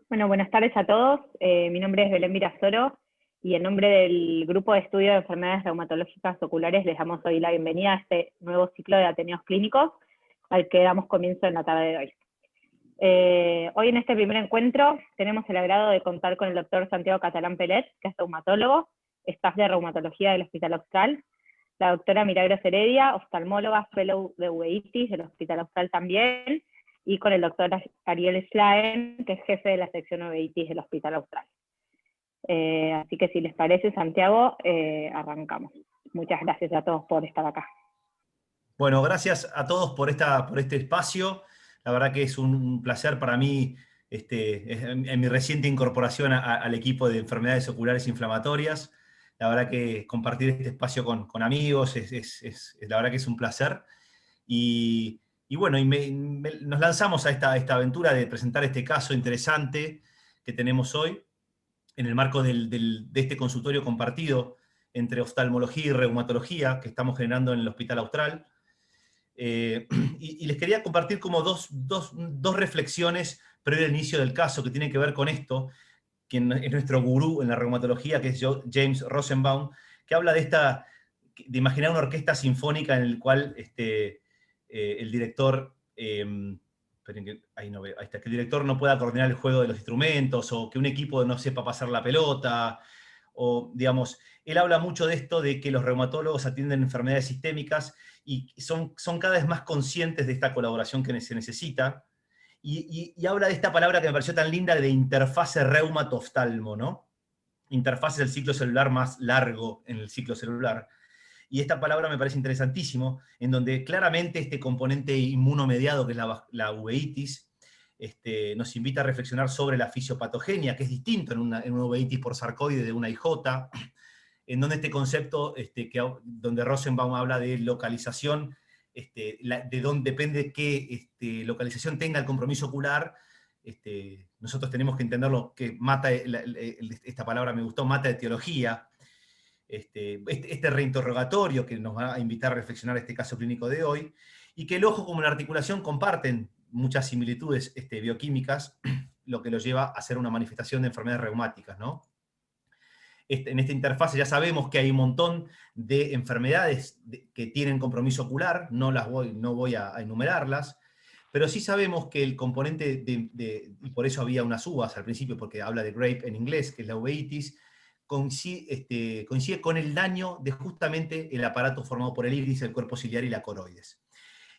Bueno, buenas tardes a todos. Mi nombre es Belén Virasoro y en nombre del Grupo de Estudio de Enfermedades Reumatológicas Oculares les damos hoy la bienvenida a este nuevo ciclo de Ateneos Clínicos al que damos comienzo en la tarde de hoy. Hoy en este primer encuentro tenemos el agrado de contar con el doctor Santiago Catalán Pelet, que es reumatólogo, staff de reumatología del Hospital Austral, la doctora Milagros Heredia, oftalmóloga, fellow de uveitis del Hospital Austral también, y con el doctor Ariel Schlaen, que es jefe de la sección uveitis del Hospital Austral. Así que si les parece, Santiago, arrancamos. Muchas gracias a todos por estar acá. Bueno, gracias a todos por este espacio. La verdad que es un placer para mí en mi reciente incorporación al equipo de enfermedades oculares inflamatorias. La verdad que compartir este espacio con amigos la verdad que es un placer. Y bueno, nos lanzamos a esta aventura de presentar este caso interesante que tenemos hoy en el marco de este consultorio compartido entre oftalmología y reumatología que estamos generando en el Hospital Austral. Y les quería compartir como dos reflexiones previo al inicio del caso que tienen que ver con esto, quien es nuestro gurú en la reumatología, que es James Rosenbaum, que habla de imaginar una orquesta sinfónica en el cual el director, ahí no veo, ahí está, que el director no pueda coordinar el juego de los instrumentos, o que un equipo no sepa pasar la pelota, o digamos, él habla mucho de esto, de que los reumatólogos atienden enfermedades sistémicas y son cada vez más conscientes de esta colaboración que se necesita, y habla de esta palabra que me pareció tan linda de interfase reumato-oftalmo, ¿no? Interfase es el ciclo celular más largo en el ciclo celular. Y esta palabra me parece interesantísimo, en donde claramente este componente inmunomediado, que es la uveitis, nos invita a reflexionar sobre la fisiopatogenia, que es distinto en una uveitis por sarcoide de una IJ, en donde este concepto, donde Rosenbaum habla de localización, de dónde depende qué localización tenga el compromiso ocular. Nosotros tenemos que entenderlo, que mata, esta palabra me gustó, mata etiología. Este reinterrogatorio que nos va a invitar a reflexionar este caso clínico de hoy, y que el ojo como la articulación comparten muchas similitudes bioquímicas, lo que lo lleva a ser una manifestación de enfermedades reumáticas, ¿no? En esta interfase ya sabemos que hay un montón de enfermedades que tienen compromiso ocular, no voy a enumerarlas, pero sí sabemos que el componente y por eso había unas uvas al principio, porque habla de grape en inglés, que es la uveitis, coincide con el daño de justamente el aparato formado por el iris, el cuerpo ciliar y la coroides.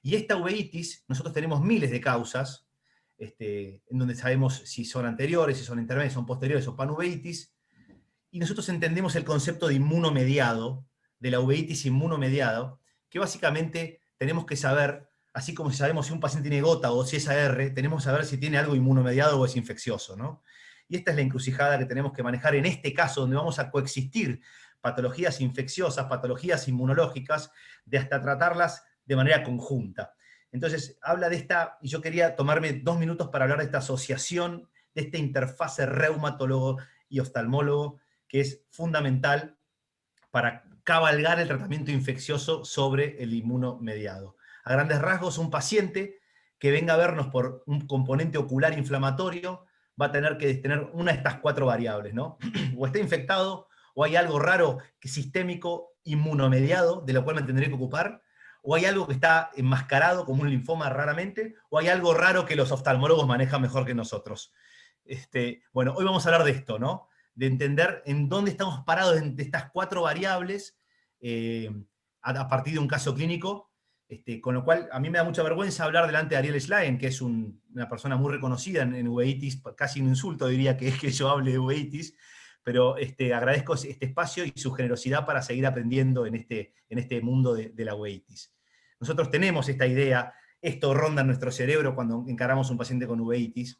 Y esta uveitis, nosotros tenemos miles de causas, en donde sabemos si son anteriores, si son intermedias, si son posteriores o panuveitis, y nosotros entendemos el concepto de inmunomediado, de la uveitis inmunomediado, que básicamente tenemos que saber, así como si sabemos si un paciente tiene gota o si es AR, tenemos que saber si tiene algo inmunomediado o es infeccioso, ¿no? Y esta es la encrucijada que tenemos que manejar en este caso, donde vamos a coexistir patologías infecciosas, patologías inmunológicas, de hasta tratarlas de manera conjunta. Entonces, habla de esta, y yo quería tomarme 2 minutos para hablar de esta asociación, de esta interfase reumatólogo y oftalmólogo, que es fundamental para cabalgar el tratamiento infeccioso sobre el inmunomediado. A grandes rasgos, un paciente que venga a vernos por un componente ocular inflamatorio va a tener que tener una de estas 4 variables, ¿no? O está infectado, o hay algo raro sistémico inmunomediado, de lo cual me tendré que ocupar, o hay algo que está enmascarado como un linfoma raramente, o hay algo raro que los oftalmólogos manejan mejor que nosotros. Bueno, hoy vamos a hablar de esto, ¿no? De entender en dónde estamos parados de estas 4 variables a partir de un caso clínico, con lo cual a mí me da mucha vergüenza hablar delante de Ariel Schlaen, que es una persona muy reconocida en uveitis, casi un insulto diría que es que yo hable de uveitis, pero agradezco este espacio y su generosidad para seguir aprendiendo en este mundo de la uveitis. Nosotros tenemos esta idea, esto ronda en nuestro cerebro cuando encaramos un paciente con uveitis,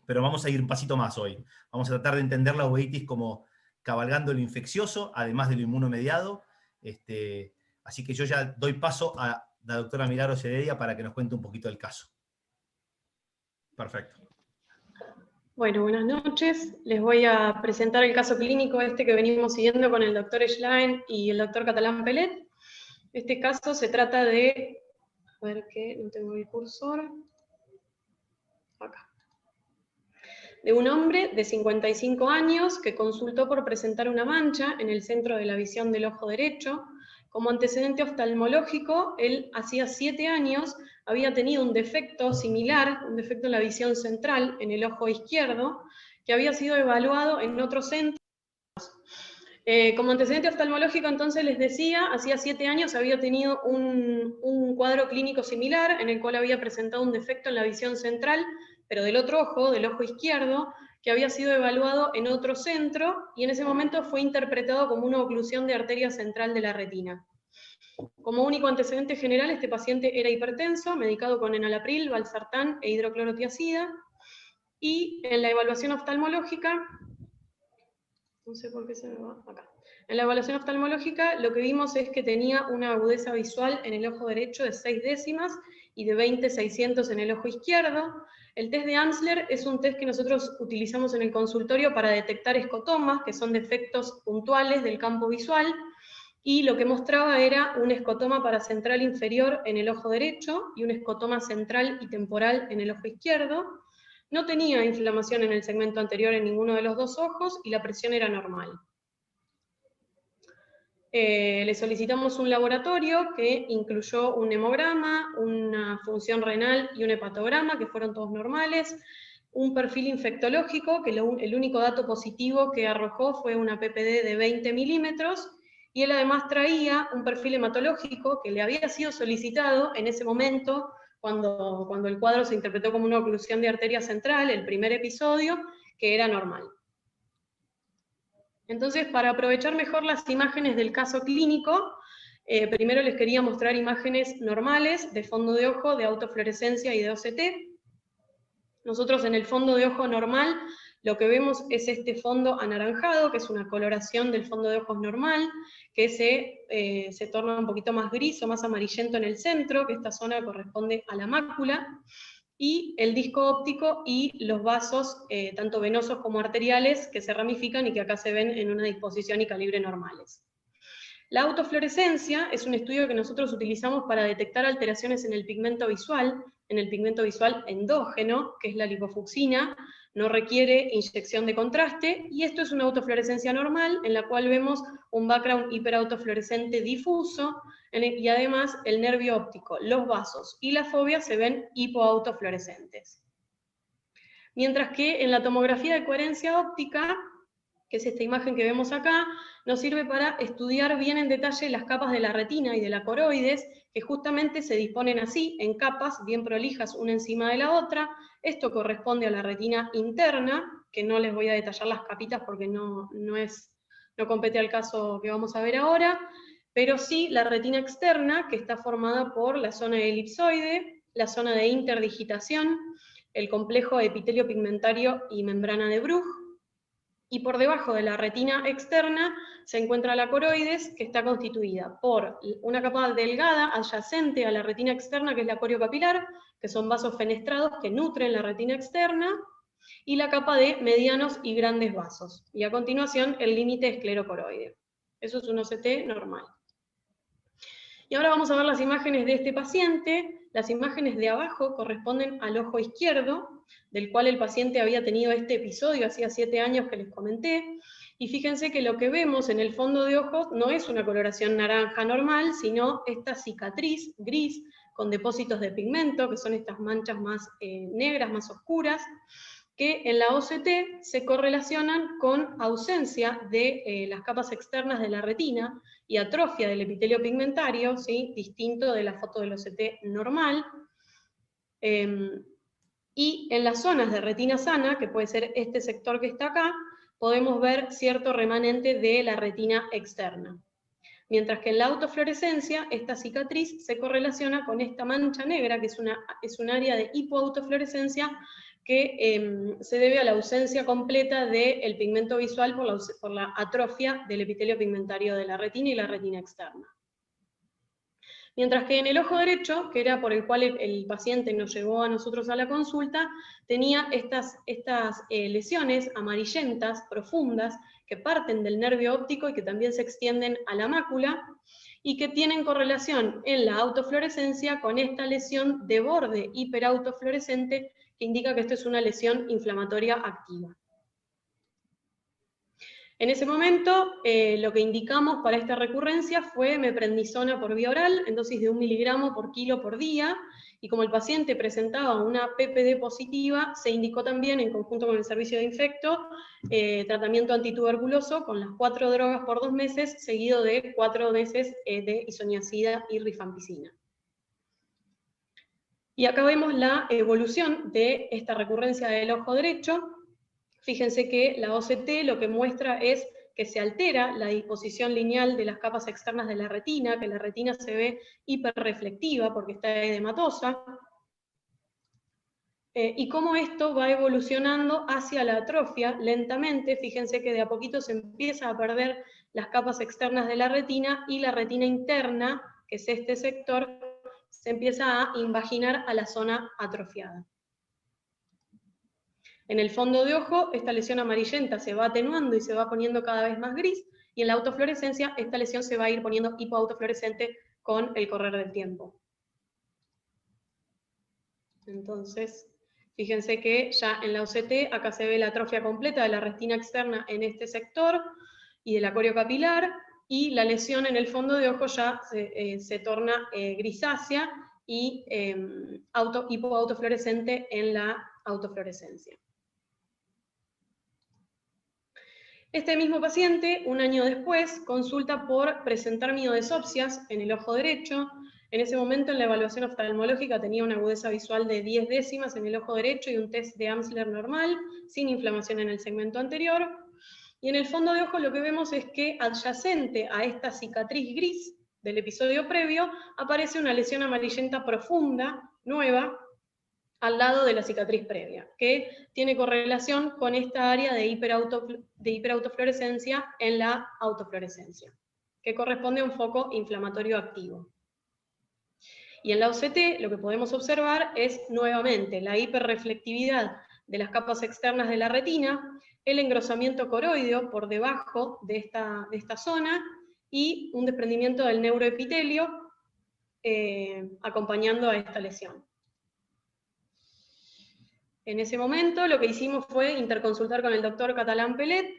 pero vamos a ir un pasito más hoy. Vamos a tratar de entender la uveitis como cabalgando lo infeccioso, además de lo inmunomediado. Así que yo ya doy paso a la doctora Milagros Heredia para que nos cuente un poquito del caso. Perfecto. Bueno, buenas noches. Les voy a presentar el caso clínico que venimos siguiendo con el doctor Schlaen y el doctor Catalán Pelet. Este caso se trata de... A ver que no tengo el cursor. Acá. de un hombre de 55 años que consultó por presentar una mancha en el centro de la visión del ojo derecho. Como antecedente oftalmológico, él hacía 7 años había tenido un defecto similar, un defecto en la visión central, en el ojo izquierdo, que había sido evaluado en otro centro. Como antecedente oftalmológico, entonces les decía, hacía 7 años había tenido un cuadro clínico similar, en el cual había presentado un defecto en la visión central, pero del otro ojo, del ojo izquierdo, que había sido evaluado en otro centro, y en ese momento fue interpretado como una oclusión de arteria central de la retina. Como único antecedente general, este paciente era hipertenso, medicado con enalapril, valsartán e hidroclorotiazida, y en la evaluación oftalmológica, no sé por qué se me va acá. En la evaluación oftalmológica lo que vimos es que tenía una agudeza visual en el ojo derecho de 6 décimas y de 20/600 en el ojo izquierdo. El test de Amsler es un test que nosotros utilizamos en el consultorio para detectar escotomas, que son defectos puntuales del campo visual, y lo que mostraba era un escotoma paracentral inferior en el ojo derecho y un escotoma central y temporal en el ojo izquierdo. No tenía inflamación en el segmento anterior en ninguno de los dos ojos y la presión era normal. Le solicitamos un laboratorio que incluyó un hemograma, una función renal y un hepatograma, que fueron todos normales, un perfil infectológico, que el único dato positivo que arrojó fue una PPD de 20 milímetros, y él además traía un perfil hematológico que le había sido solicitado en ese momento, cuando el cuadro se interpretó como una oclusión de arteria central, el primer episodio, que era normal. Entonces, para aprovechar mejor las imágenes del caso clínico, primero les quería mostrar imágenes normales de fondo de ojo, de autofluorescencia y de OCT. Nosotros en el fondo de ojo normal lo que vemos es este fondo anaranjado, que es una coloración del fondo de ojos normal, que se torna un poquito más gris o más amarillento en el centro, que esta zona corresponde a la mácula, y el disco óptico y los vasos, tanto venosos como arteriales, que se ramifican y que acá se ven en una disposición y calibre normales. La autofluorescencia es un estudio que nosotros utilizamos para detectar alteraciones en el pigmento visual endógeno, que es la lipofucsina, no requiere inyección de contraste, y esto es una autofluorescencia normal, en la cual vemos un background hiperautofluorescente difuso, y además el nervio óptico, los vasos y la fobia se ven hipoautofluorescentes. Mientras que en la tomografía de coherencia óptica, que es esta imagen que vemos acá, nos sirve para estudiar bien en detalle las capas de la retina y de la coroides, que justamente se disponen así, en capas bien prolijas una encima de la otra. Esto corresponde a la retina interna, que no les voy a detallar las capitas porque no compete al caso que vamos a ver ahora, pero sí la retina externa, que está formada por la zona elipsoide, la zona de interdigitación, el complejo epitelio pigmentario y membrana de Bruch, y por debajo de la retina externa se encuentra la coroides, que está constituida por una capa delgada adyacente a la retina externa, que es la coriocapilar, que son vasos fenestrados que nutren la retina externa, y la capa de medianos y grandes vasos. Y a continuación el límite esclerocoroide. Eso es un OCT normal. Y ahora vamos a ver las imágenes de este paciente. Las imágenes de abajo corresponden al ojo izquierdo, del cual el paciente había tenido este episodio hacía 7 años que les comenté. Y fíjense que lo que vemos en el fondo de ojos no es una coloración naranja normal, sino esta cicatriz gris con depósitos de pigmento, que son estas manchas más negras, más oscuras, que en la OCT se correlacionan con ausencia de las capas externas de la retina y atrofia del epitelio pigmentario, ¿sí? Distinto de la foto del OCT normal. Y en las zonas de retina sana, que puede ser este sector que está acá, podemos ver cierto remanente de la retina externa. Mientras que en la autofluorescencia, esta cicatriz se correlaciona con esta mancha negra, que es un área de hipoautofluorescencia, que se debe a la ausencia completa del pigmento visual por la atrofia del epitelio pigmentario de la retina y la retina externa. Mientras que en el ojo derecho, que era por el cual el paciente nos llevó a nosotros a la consulta, tenía estas lesiones amarillentas, profundas, que parten del nervio óptico y que también se extienden a la mácula, y que tienen correlación en la autofluorescencia con esta lesión de borde hiperautofluorescente que indica que esto es una lesión inflamatoria activa. En ese momento, lo que indicamos para esta recurrencia fue meprednisona por vía oral, en dosis de 1 miligramo por kilo por día, y como el paciente presentaba una PPD positiva, se indicó también, en conjunto con el servicio de infecto, tratamiento antituberculoso con las 4 drogas por 2 meses, seguido de 4 meses de isoniazida y rifampicina. Y acá vemos la evolución de esta recurrencia del ojo derecho. Fíjense que la OCT lo que muestra es que se altera la disposición lineal de las capas externas de la retina, que la retina se ve hiperreflectiva porque está edematosa, y cómo esto va evolucionando hacia la atrofia lentamente. Fíjense que de a poquito se empieza a perder las capas externas de la retina y la retina interna, que es este sector, se empieza a invaginar a la zona atrofiada. En el fondo de ojo, esta lesión amarillenta se va atenuando y se va poniendo cada vez más gris, y en la autofluorescencia esta lesión se va a ir poniendo hipoautofluorescente con el correr del tiempo. Entonces, fíjense que ya en la OCT, acá se ve la atrofia completa de la retina externa en este sector y de la coriocapilar, y la lesión en el fondo de ojo ya se torna grisácea y hipoautofluorescente en la autofluorescencia. Este mismo paciente, un año después, consulta por presentar miodesopsias en el ojo derecho. En ese momento, en la evaluación oftalmológica, tenía una agudeza visual de 10 décimas en el ojo derecho y un test de Amsler normal, sin inflamación en el segmento anterior. Y en el fondo de ojo lo que vemos es que adyacente a esta cicatriz gris del episodio previo, aparece una lesión amarillenta profunda, nueva, al lado de la cicatriz previa, que tiene correlación con esta área de hiperautofluorescencia en la autofluorescencia, que corresponde a un foco inflamatorio activo. Y en la OCT lo que podemos observar es nuevamente la hiperreflectividad de las capas externas de la retina, el engrosamiento coroideo por debajo de esta zona y un desprendimiento del neuroepitelio acompañando a esta lesión. En ese momento lo que hicimos fue interconsultar con el doctor Catalán Pelet,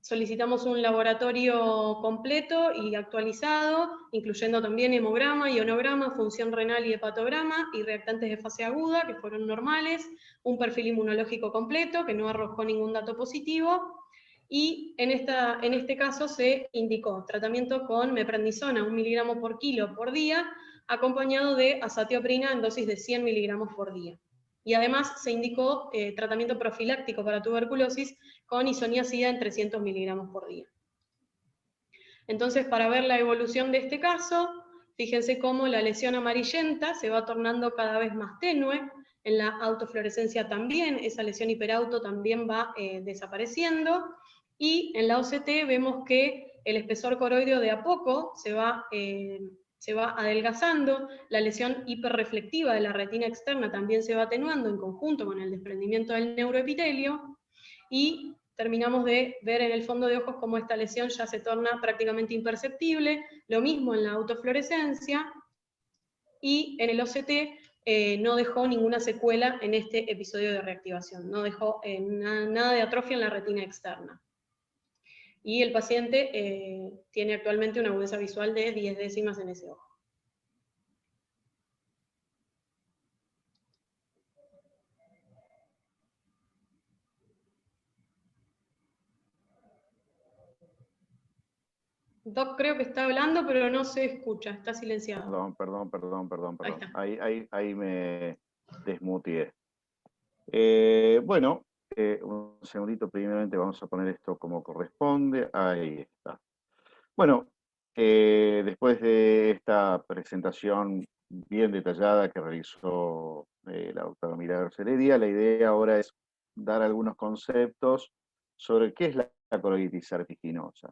solicitamos un laboratorio completo y actualizado, incluyendo también hemograma, ionograma, función renal y hepatograma, y reactantes de fase aguda, que fueron normales, un perfil inmunológico completo, que no arrojó ningún dato positivo, y en este caso se indicó tratamiento con meprednisona, 1 miligramo por kilo por día, acompañado de azatioprina en dosis de 100 miligramos por día. Y además se indicó tratamiento profiláctico para tuberculosis con isoniazida en 300 miligramos por día. Entonces, para ver la evolución de este caso, fíjense cómo la lesión amarillenta se va tornando cada vez más tenue, en la autofluorescencia también, esa lesión hiperauto también va desapareciendo, y en la OCT vemos que el espesor coroideo de a poco se va adelgazando, la lesión hiperreflectiva de la retina externa también se va atenuando en conjunto con el desprendimiento del neuroepitelio, y terminamos de ver en el fondo de ojos cómo esta lesión ya se torna prácticamente imperceptible, lo mismo en la autofluorescencia, y en el OCT no dejó ninguna secuela en este episodio de reactivación, no dejó nada de atrofia en la retina externa. Y el paciente tiene actualmente una agudeza visual de 10 décimas en ese ojo. Doc, creo que está hablando, pero no se escucha, está silenciado. Perdón. Ahí Ahí me desmuteé. Bueno, un segundito, primeramente vamos a poner esto como corresponde. Ahí está. Bueno, después de esta presentación bien detallada que realizó la doctora Milagros Heredia, la idea ahora es dar algunos conceptos sobre qué es la coroiditis serpiginosa.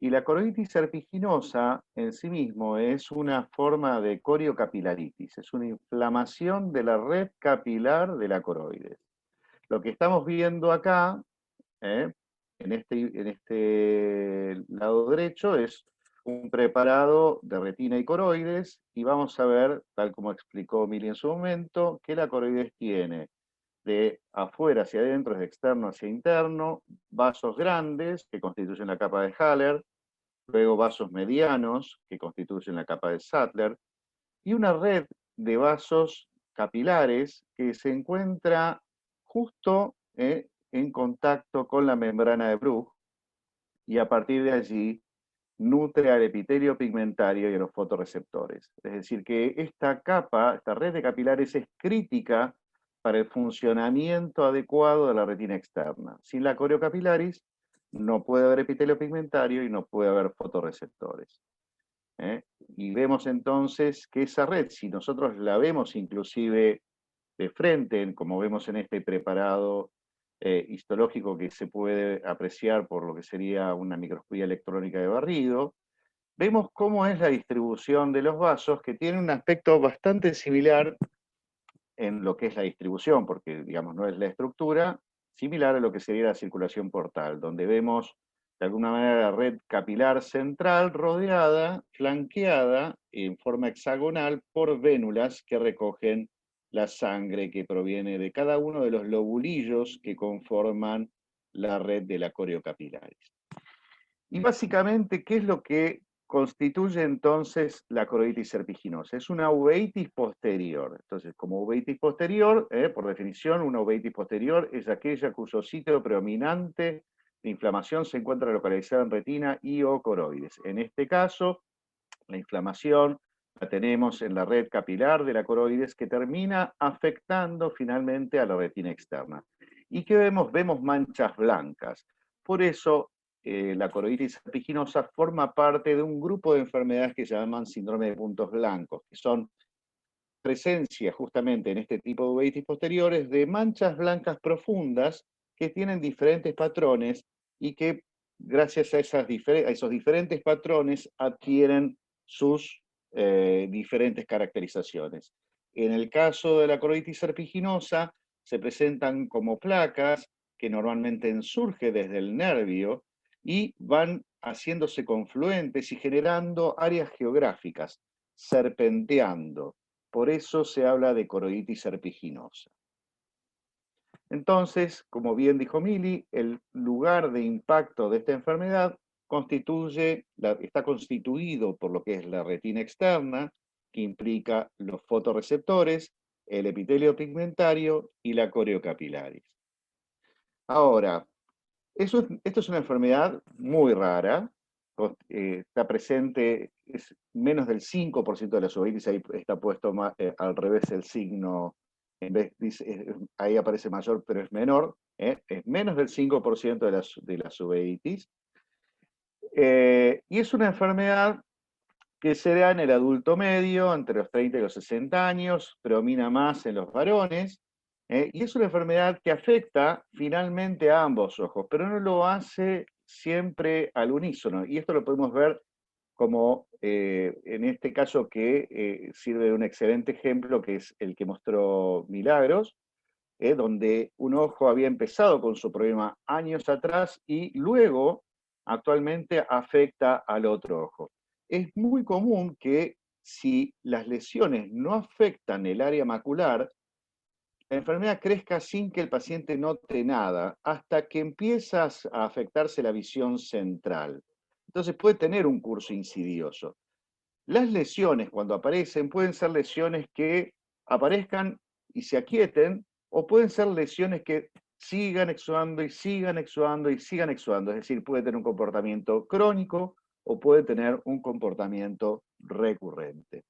Y la coroiditis serpiginosa en sí mismo es una forma de coriocapilaritis, es una inflamación de la red capilar de la coroides. Lo que estamos viendo acá, en este lado derecho, es un preparado de retina y coroides, y vamos a ver, tal como explicó Mili en su momento, que la coroides tiene de afuera hacia adentro, de externo hacia interno, vasos grandes que constituyen la capa de Haller, luego vasos medianos que constituyen la capa de Sattler, y una red de vasos capilares que se encuentra justo en contacto con la membrana de Bruch, y a partir de allí nutre al epitelio pigmentario y a los fotorreceptores. Es decir, que esta capa, esta red de capilares es crítica para el funcionamiento adecuado de la retina externa. Sin la coreocapilaris no puede haber epitelio pigmentario y no puede haber fotorreceptores. Y vemos entonces que esa red, si nosotros la vemos inclusive de frente, como vemos en este preparado histológico que se puede apreciar por lo que sería una microscopía electrónica de barrido, vemos cómo es la distribución de los vasos, que tiene un aspecto bastante similar en lo que es la distribución, porque digamos no es la estructura, similar a lo que sería la circulación portal, donde vemos de alguna manera la red capilar central rodeada, flanqueada en forma hexagonal por vénulas que recogen la sangre que proviene de cada uno de los lobulillos que conforman la red de la coreocapilaris. Y básicamente, ¿qué es lo que constituye entonces la coroiditis serpiginosa? Es una uveitis posterior. Entonces, como uveitis posterior, por definición, una uveitis posterior es aquella cuyo sitio predominante de inflamación se encuentra localizado en retina y o coroides. En este caso, la inflamación la tenemos en la red capilar de la coroides, que termina afectando finalmente a la retina externa. ¿Y qué vemos? Vemos manchas blancas. Por eso la coroiditis serpiginosa forma parte de un grupo de enfermedades que se llaman síndrome de puntos blancos, que son presencia justamente en este tipo de uveitis posteriores de manchas blancas profundas que tienen diferentes patrones y que gracias a esos diferentes patrones adquieren sus diferentes caracterizaciones. En el caso de la coroiditis serpiginosa se presentan como placas que normalmente surgen desde el nervio y van haciéndose confluentes y generando áreas geográficas, serpenteando. Por eso se habla de coroiditis serpiginosa. Entonces, como bien dijo Mili, el lugar de impacto de esta enfermedad está constituido por lo que es la retina externa, que implica los fotorreceptores, el epitelio pigmentario y la coreocapilaris. Ahora, esto es una enfermedad muy rara, está presente, es menos del 5% de las uveitis, ahí está puesto al revés el signo, ahí aparece mayor, pero es menor, es menos del 5% de las uveitis. Y es una enfermedad que se da en el adulto medio, entre los 30 y los 60 años, predomina más en los varones, y es una enfermedad que afecta finalmente a ambos ojos, pero no lo hace siempre al unísono, y esto lo podemos ver como en este caso que sirve de un excelente ejemplo, que es el que mostró Milagros, donde un ojo había empezado con su problema años atrás y luego actualmente afecta al otro ojo. Es muy común que si las lesiones no afectan el área macular, la enfermedad crezca sin que el paciente note nada, hasta que empieza a afectarse la visión central. Entonces puede tener un curso insidioso. Las lesiones, cuando aparecen, pueden ser lesiones que aparezcan y se aquieten, o pueden ser lesiones que sigan exudando y sigan exudando y sigan exudando. Es decir, puede tener un comportamiento crónico o puede tener un comportamiento recurrente.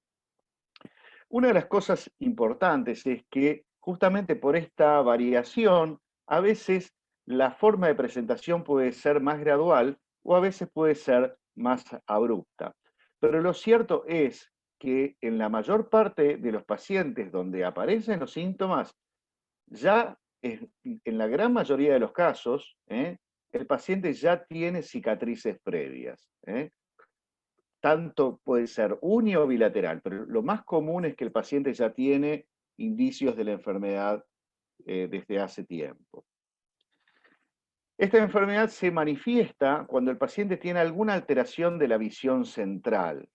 Una de las cosas importantes es que justamente por esta variación, a veces la forma de presentación puede ser más gradual o a veces puede ser más abrupta. Pero lo cierto es que en la mayor parte de los pacientes donde aparecen los síntomas, ya en la gran mayoría de los casos, el paciente ya tiene cicatrices previas. Tanto puede ser uni o bilateral, pero lo más común es que el paciente ya tiene indicios de la enfermedad desde hace tiempo. Esta enfermedad se manifiesta cuando el paciente tiene alguna alteración de la visión central,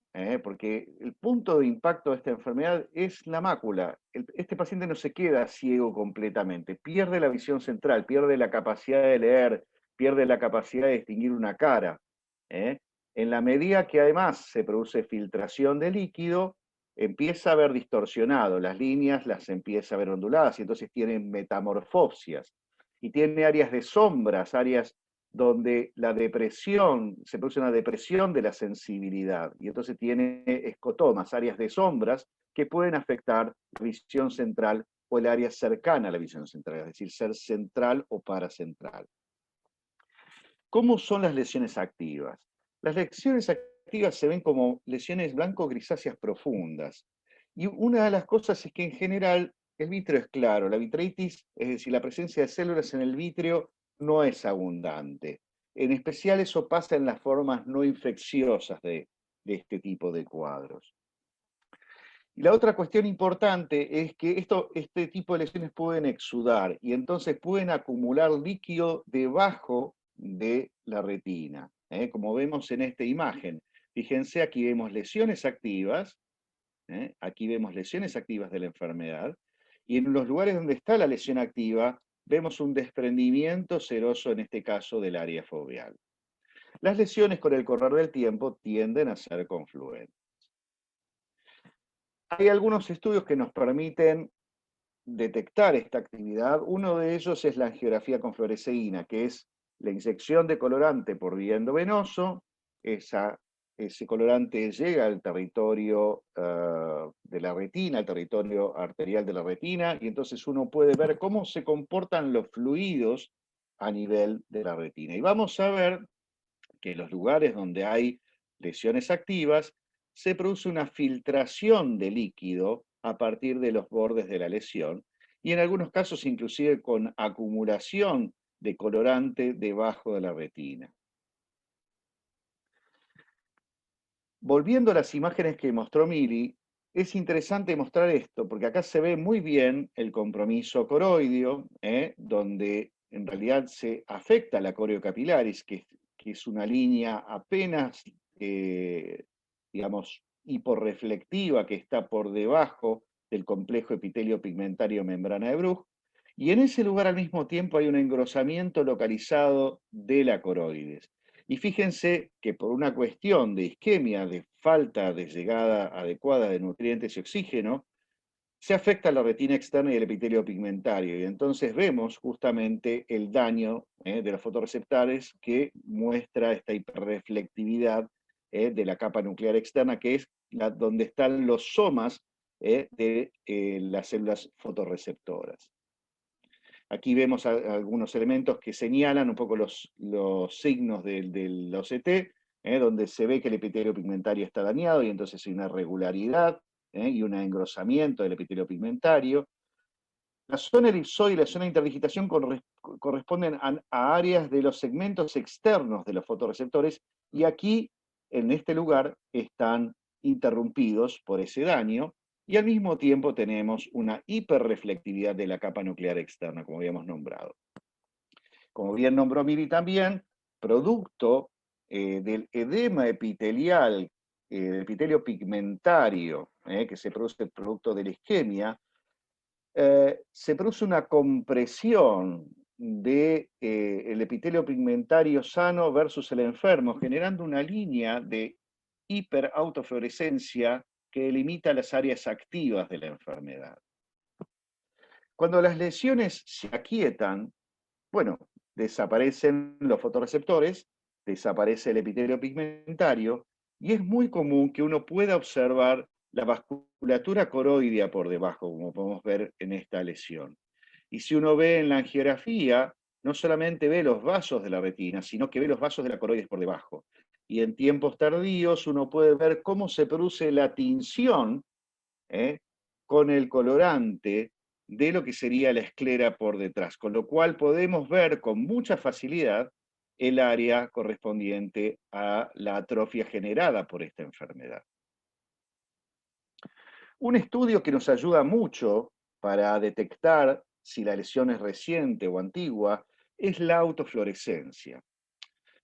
porque el punto de impacto de esta enfermedad es la mácula. Este paciente no se queda ciego completamente, pierde la visión central, pierde la capacidad de leer, pierde la capacidad de distinguir una cara. En la medida que además se produce filtración de líquido, empieza a ver distorsionado, las líneas las empieza a ver onduladas y entonces tiene metamorfopsias. Y tiene áreas de sombras, áreas donde la depresión, se produce una depresión de la sensibilidad, y entonces tiene escotomas, áreas de sombras que pueden afectar la visión central o el área cercana a la visión central, es decir, ser central o paracentral. ¿Cómo son las lesiones activas? Las lesiones activas se ven como lesiones blanco-grisáceas profundas, y una de las cosas es que en general el vítreo es claro, la vitreitis, es decir, la presencia de células en el vítreo no es abundante. En especial eso pasa en las formas no infecciosas de este tipo de cuadros. Y la otra cuestión importante es que este tipo de lesiones pueden exudar y entonces pueden acumular líquido debajo de la retina, como vemos en esta imagen. Fíjense, aquí vemos lesiones activas, aquí vemos lesiones activas de la enfermedad, y en los lugares donde está la lesión activa, vemos un desprendimiento seroso, en este caso, del área foveal. Las lesiones con el correr del tiempo tienden a ser confluentes. Hay algunos estudios que nos permiten detectar esta actividad. Uno de ellos es la angiografía con fluoresceína, que es la inyección de colorante por vía endovenoso. Ese colorante llega al territorio de la retina, al territorio arterial de la retina, y entonces uno puede ver cómo se comportan los fluidos a nivel de la retina. Y vamos a ver que en los lugares donde hay lesiones activas, se produce una filtración de líquido a partir de los bordes de la lesión, y en algunos casos inclusive con acumulación de colorante debajo de la retina. Volviendo a las imágenes que mostró Mili, es interesante mostrar esto, porque acá se ve muy bien el compromiso coroideo, donde en realidad se afecta la coriocapilaris, que es una línea apenas, digamos, hiporreflectiva, que está por debajo del complejo epitelio pigmentario membrana de Bruch, y en ese lugar al mismo tiempo hay un engrosamiento localizado de la coroides. Y fíjense que por una cuestión de isquemia, de falta de llegada adecuada de nutrientes y oxígeno, se afecta la retina externa y el epitelio pigmentario, y entonces vemos justamente el daño de los fotorreceptores que muestra esta hiperreflectividad de la capa nuclear externa, que es donde están los somas de las células fotorreceptoras. Aquí vemos algunos elementos que señalan un poco los signos del OCT, donde se ve que el epitelio pigmentario está dañado y entonces hay una regularidad y un engrosamiento del epitelio pigmentario. La zona elipsoide y la zona de interdigitación corresponden a áreas de los segmentos externos de los fotorreceptores, y aquí, en este lugar, están interrumpidos por ese daño, y al mismo tiempo tenemos una hiperreflectividad de la capa nuclear externa, como habíamos nombrado. Como bien nombró Miri también, producto del edema epitelial, del epitelio pigmentario, que se produce producto de la isquemia, se produce una compresión del epitelio pigmentario sano versus el enfermo, generando una línea de hiperautofluorescencia que delimita las áreas activas de la enfermedad. Cuando las lesiones se aquietan, bueno, desaparecen los fotorreceptores, desaparece el epitelio pigmentario, y es muy común que uno pueda observar la vasculatura coroidea por debajo, como podemos ver en esta lesión. Y si uno ve en la angiografía, no solamente ve los vasos de la retina, sino que ve los vasos de la coroides por debajo. Y en tiempos tardíos uno puede ver cómo se produce la tinción con el colorante de lo que sería la esclera por detrás, con lo cual podemos ver con mucha facilidad el área correspondiente a la atrofia generada por esta enfermedad. Un estudio que nos ayuda mucho para detectar si la lesión es reciente o antigua es la autofluorescencia.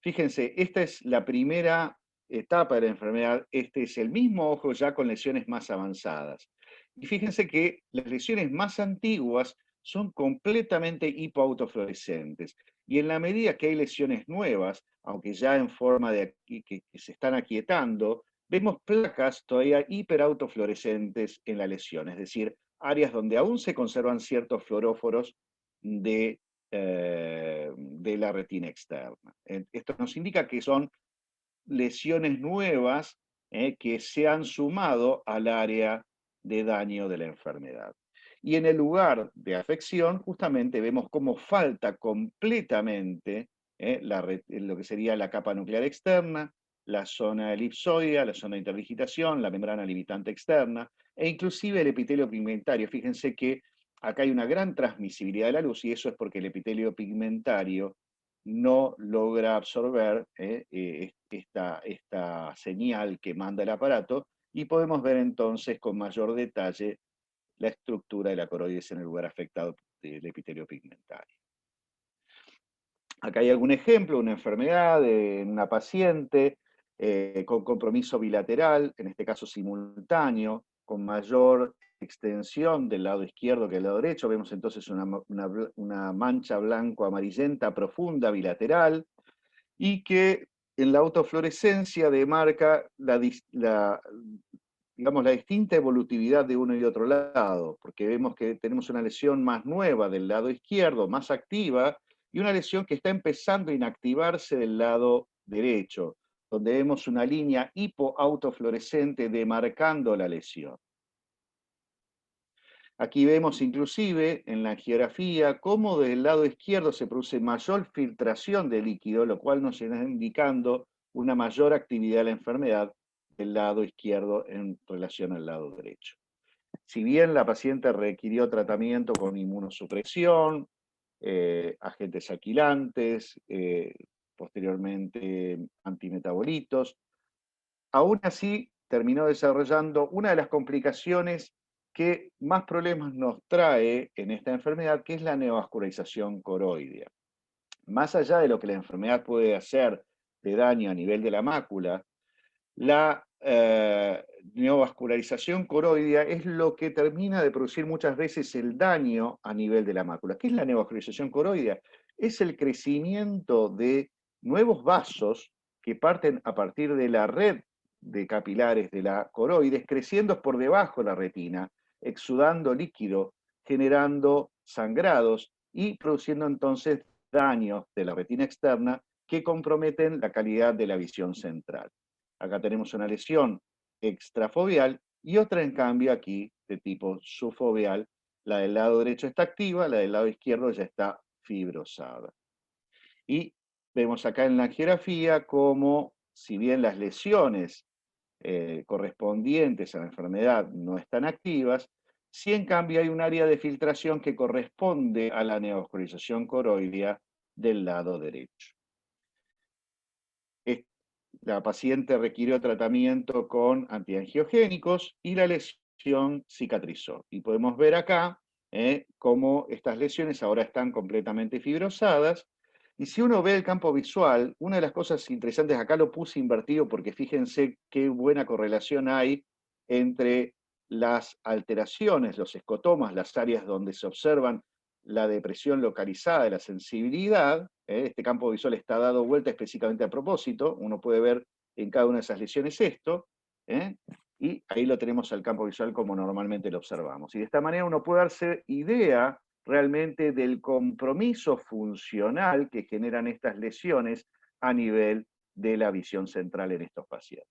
Fíjense, esta es la primera etapa de la enfermedad, este es el mismo ojo ya con lesiones más avanzadas. Y fíjense que las lesiones más antiguas son completamente hipoautofluorescentes. Y en la medida que hay lesiones nuevas, aunque ya en forma de que se están aquietando, vemos placas todavía hiperautofluorescentes en la lesión, es decir, áreas donde aún se conservan ciertos fluoróforos de la retina externa. Esto nos indica que son lesiones nuevas que se han sumado al área de daño de la enfermedad. Y en el lugar de afección, justamente vemos cómo falta completamente lo que sería la capa nuclear externa, la zona elipsoidea, la zona de interdigitación, la membrana limitante externa, e inclusive el epitelio pigmentario. Fíjense que acá hay una gran transmisibilidad de la luz, y eso es porque el epitelio pigmentario no logra absorber esta señal que manda el aparato, y podemos ver entonces con mayor detalle la estructura de la coroides en el lugar afectado del epitelio pigmentario. Acá hay algún ejemplo, una enfermedad de una paciente con compromiso bilateral, en este caso simultáneo, con mayor extensión del lado izquierdo que del lado derecho. Vemos entonces una mancha blanco-amarillenta profunda bilateral, y que en la autofluorescencia demarca digamos, la distinta evolutividad de uno y otro lado, porque vemos que tenemos una lesión más nueva del lado izquierdo, más activa, y una lesión que está empezando a inactivarse del lado derecho, donde vemos una línea hipoautofluorescente demarcando la lesión. Aquí vemos inclusive en la angiografía cómo del lado izquierdo se produce mayor filtración de líquido, lo cual nos está indicando una mayor actividad de la enfermedad del lado izquierdo en relación al lado derecho. Si bien la paciente requirió tratamiento con inmunosupresión, agentes alquilantes, posteriormente antimetabolitos, aún así terminó desarrollando una de las complicaciones que más problemas nos trae en esta enfermedad, que es la neovascularización coroidea. Más allá de lo que la enfermedad puede hacer de daño a nivel de la mácula, la neovascularización coroidea es lo que termina de producir muchas veces el daño a nivel de la mácula. ¿Qué es la neovascularización coroidea? Es el crecimiento de nuevos vasos que parten a partir de la red de capilares de la coroides, creciendo por debajo de la retina, exudando líquido, generando sangrados y produciendo entonces daños de la retina externa que comprometen la calidad de la visión central. Acá tenemos una lesión extrafoveal y otra, en cambio, aquí de tipo subfoveal. La del lado derecho está activa, la del lado izquierdo ya está fibrosada. Y vemos acá en la angiografía cómo, si bien las lesiones correspondientes a la enfermedad no están activas, sí en cambio hay un área de filtración que corresponde a la neovascularización coroidea del lado derecho. La paciente requirió tratamiento con antiangiogénicos y la lesión cicatrizó. Y podemos ver acá cómo estas lesiones ahora están completamente fibrosadas. Y si uno ve el campo visual, una de las cosas interesantes, acá lo puse invertido porque fíjense qué buena correlación hay entre las alteraciones, los escotomas, las áreas donde se observan la depresión localizada de la sensibilidad. Este campo visual está dado vuelta específicamente a propósito, uno puede ver en cada una de esas lesiones esto, y ahí lo tenemos al campo visual como normalmente lo observamos. Y de esta manera uno puede darse idea realmente del compromiso funcional que generan estas lesiones a nivel de la visión central en estos pacientes.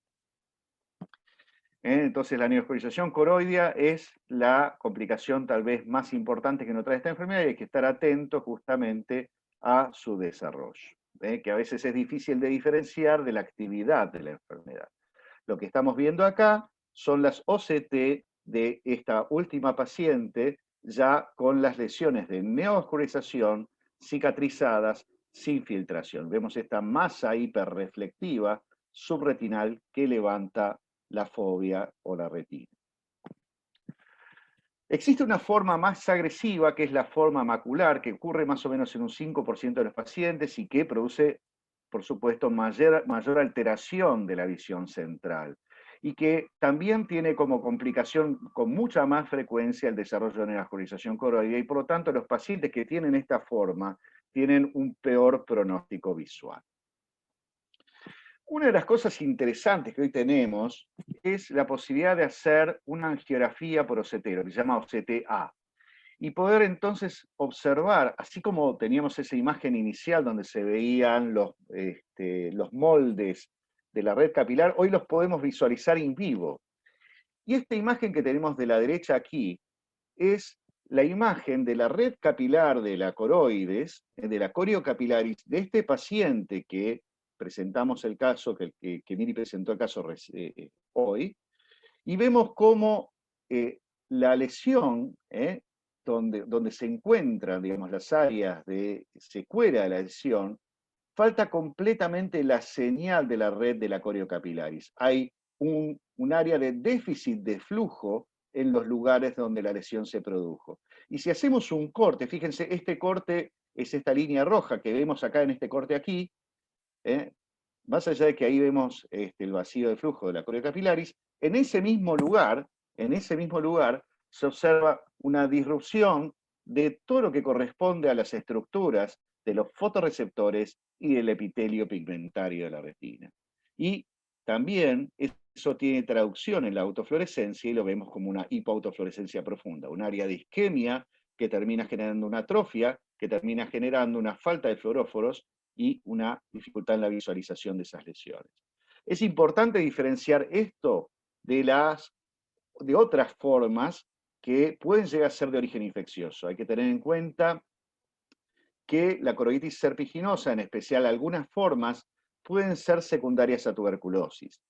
Entonces la neovascularización coroidea es la complicación tal vez más importante que nos trae esta enfermedad, y hay que estar atento justamente a su desarrollo, que a veces es difícil de diferenciar de la actividad de la enfermedad. Lo que estamos viendo acá son las OCT de esta última paciente, ya con las lesiones de neovascularización cicatrizadas sin filtración. Vemos esta masa hiperreflectiva subretinal que levanta la fovea o la retina. Existe una forma más agresiva, que es la forma macular, que ocurre más o menos en un 5% de los pacientes y que produce, por supuesto, mayor alteración de la visión central, y que también tiene como complicación con mucha más frecuencia el desarrollo de neovascularización coroidea, y por lo tanto los pacientes que tienen esta forma tienen un peor pronóstico visual. Una de las cosas interesantes que hoy tenemos es la posibilidad de hacer una angiografía por OCT, que se llama OCTA, y poder entonces observar, así como teníamos esa imagen inicial donde se veían los moldes de la red capilar, hoy los podemos visualizar in vivo. Y esta imagen que tenemos de la derecha aquí es la imagen de la red capilar de la coroides, de la coriocapilaris, de este paciente que presentamos el caso, que Miri presentó el caso hoy, y vemos cómo la lesión, donde se encuentran, digamos, las áreas de secuela de la lesión, falta completamente la señal de la red de la coriocapilaris. Hay un área de déficit de flujo en los lugares donde la lesión se produjo. Y si hacemos un corte, fíjense, este corte es esta línea roja que vemos acá en este corte aquí, más allá de que ahí vemos el vacío de flujo de la coriocapilaris, en ese mismo lugar se observa una disrupción de todo lo que corresponde a las estructuras de los fotorreceptores y del epitelio pigmentario de la retina. Y también eso tiene traducción en la autofluorescencia y lo vemos como una hipoautofluorescencia profunda, un área de isquemia que termina generando una atrofia, que termina generando una falta de fluoróforos y una dificultad en la visualización de esas lesiones. Es importante diferenciar esto de otras formas que pueden llegar a ser de origen infeccioso. Hay que tener en cuenta que la coroiditis serpiginosa, en especial algunas formas, pueden ser secundarias a tuberculosis.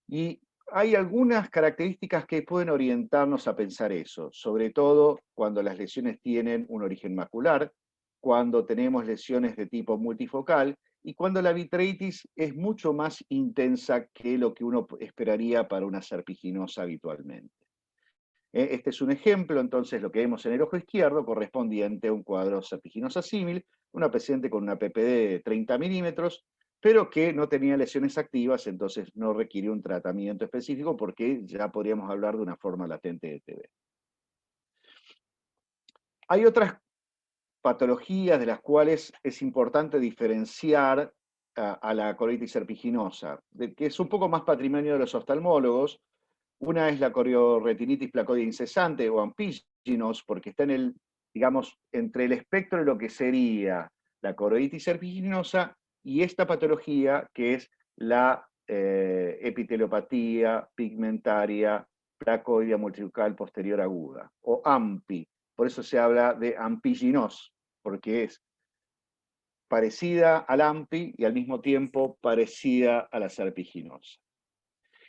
Y hay algunas características que pueden orientarnos a pensar eso, sobre todo cuando las lesiones tienen un origen macular, cuando tenemos lesiones de tipo multifocal y cuando la vitreitis es mucho más intensa que lo que uno esperaría para una serpiginosa habitualmente. Este es un ejemplo, entonces, lo que vemos en el ojo izquierdo correspondiente a un cuadro serpiginosa símil, una paciente con una PPD de 30 milímetros, pero que no tenía lesiones activas, entonces no requiere un tratamiento específico porque ya podríamos hablar de una forma latente de TB. Hay otras patologías de las cuales es importante diferenciar a la coroiditis serpiginosa, que es un poco más patrimonio de los oftalmólogos. Una es la corioretinitis placoidea incesante o ampíginos, porque está digamos, entre el espectro de lo que sería la coroiditis serpiginosa y esta patología que es la epiteliopatía pigmentaria placoidea multifocal posterior aguda, o AMPI. Por eso se habla de ampiginos, porque es parecida al AMPI y al mismo tiempo parecida a la serpiginosa.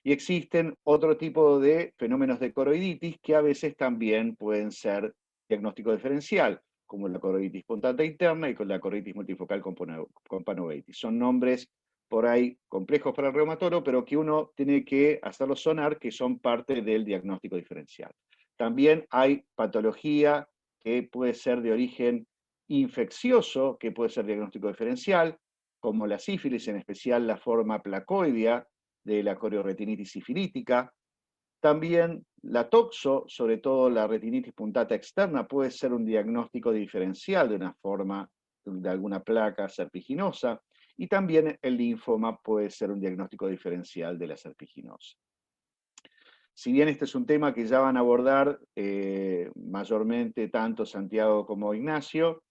Y existen otro tipo de fenómenos de coroiditis que a veces también pueden ser diagnóstico diferencial, como la coroiditis puntata interna y con la coroiditis multifocal con panoveitis. Son nombres por ahí complejos para el reumatólogo, pero que uno tiene que hacerlos sonar, que son parte del diagnóstico diferencial. También hay patología que puede ser de origen infeccioso, que puede ser diagnóstico diferencial, como la sífilis, en especial la forma placoidea de la corioretinitis sifilítica. También la toxo, sobre todo la retinitis puntata externa, puede ser un diagnóstico diferencial de una forma de alguna placa serpiginosa, y también el linfoma puede ser un diagnóstico diferencial de la serpiginosa. Si bien este es un tema que ya van a abordar mayormente tanto Santiago como Ignacio,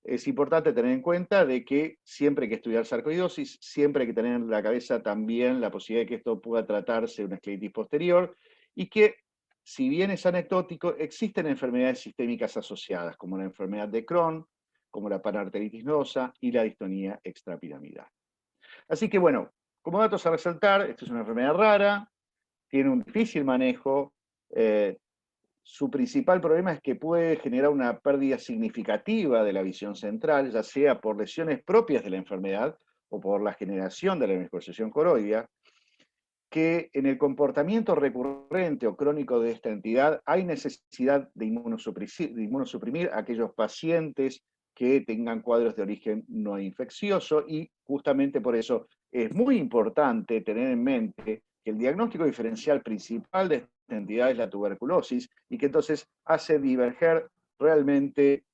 es importante tener en cuenta de que siempre hay que estudiar sarcoidosis, siempre hay que tener en la cabeza también la posibilidad de que esto pueda tratarse de una escleritis posterior, y que, si bien es anecdótico, existen enfermedades sistémicas asociadas, como la enfermedad de Crohn, como la panarteritis nodosa y la distonía extrapiramidal. Así que bueno, como datos a resaltar, esta es una enfermedad rara, tiene un difícil manejo, su principal problema es que puede generar una pérdida significativa de la visión central, ya sea por lesiones propias de la enfermedad o por la generación de la neovascularización coroidea, que en el comportamiento recurrente o crónico de esta entidad hay necesidad de inmunosuprimir a aquellos pacientes que tengan cuadros de origen no infeccioso, y justamente por eso es muy importante tener en mente que el diagnóstico diferencial principal de esta entidad es la tuberculosis, y que entonces hace diverger realmente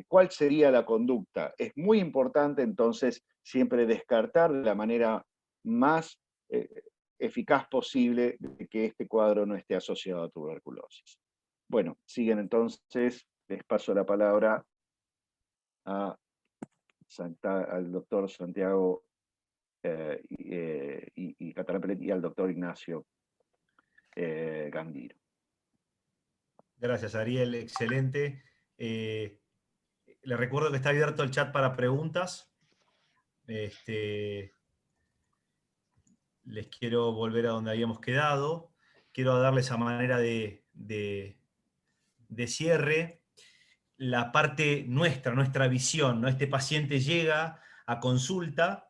cuál sería la conducta. Es muy importante entonces siempre descartar de la manera más eficaz posible de que este cuadro no esté asociado a tuberculosis. Bueno, siguen entonces, les paso la palabra al doctor Santiago y Catarapelet y al doctor Ignacio Gandiro. Gracias, Ariel, excelente. Les recuerdo que está abierto el chat para preguntas. Les quiero volver a donde habíamos quedado. Quiero darles a manera de cierre la parte nuestra visión, ¿no? Este paciente llega a consulta.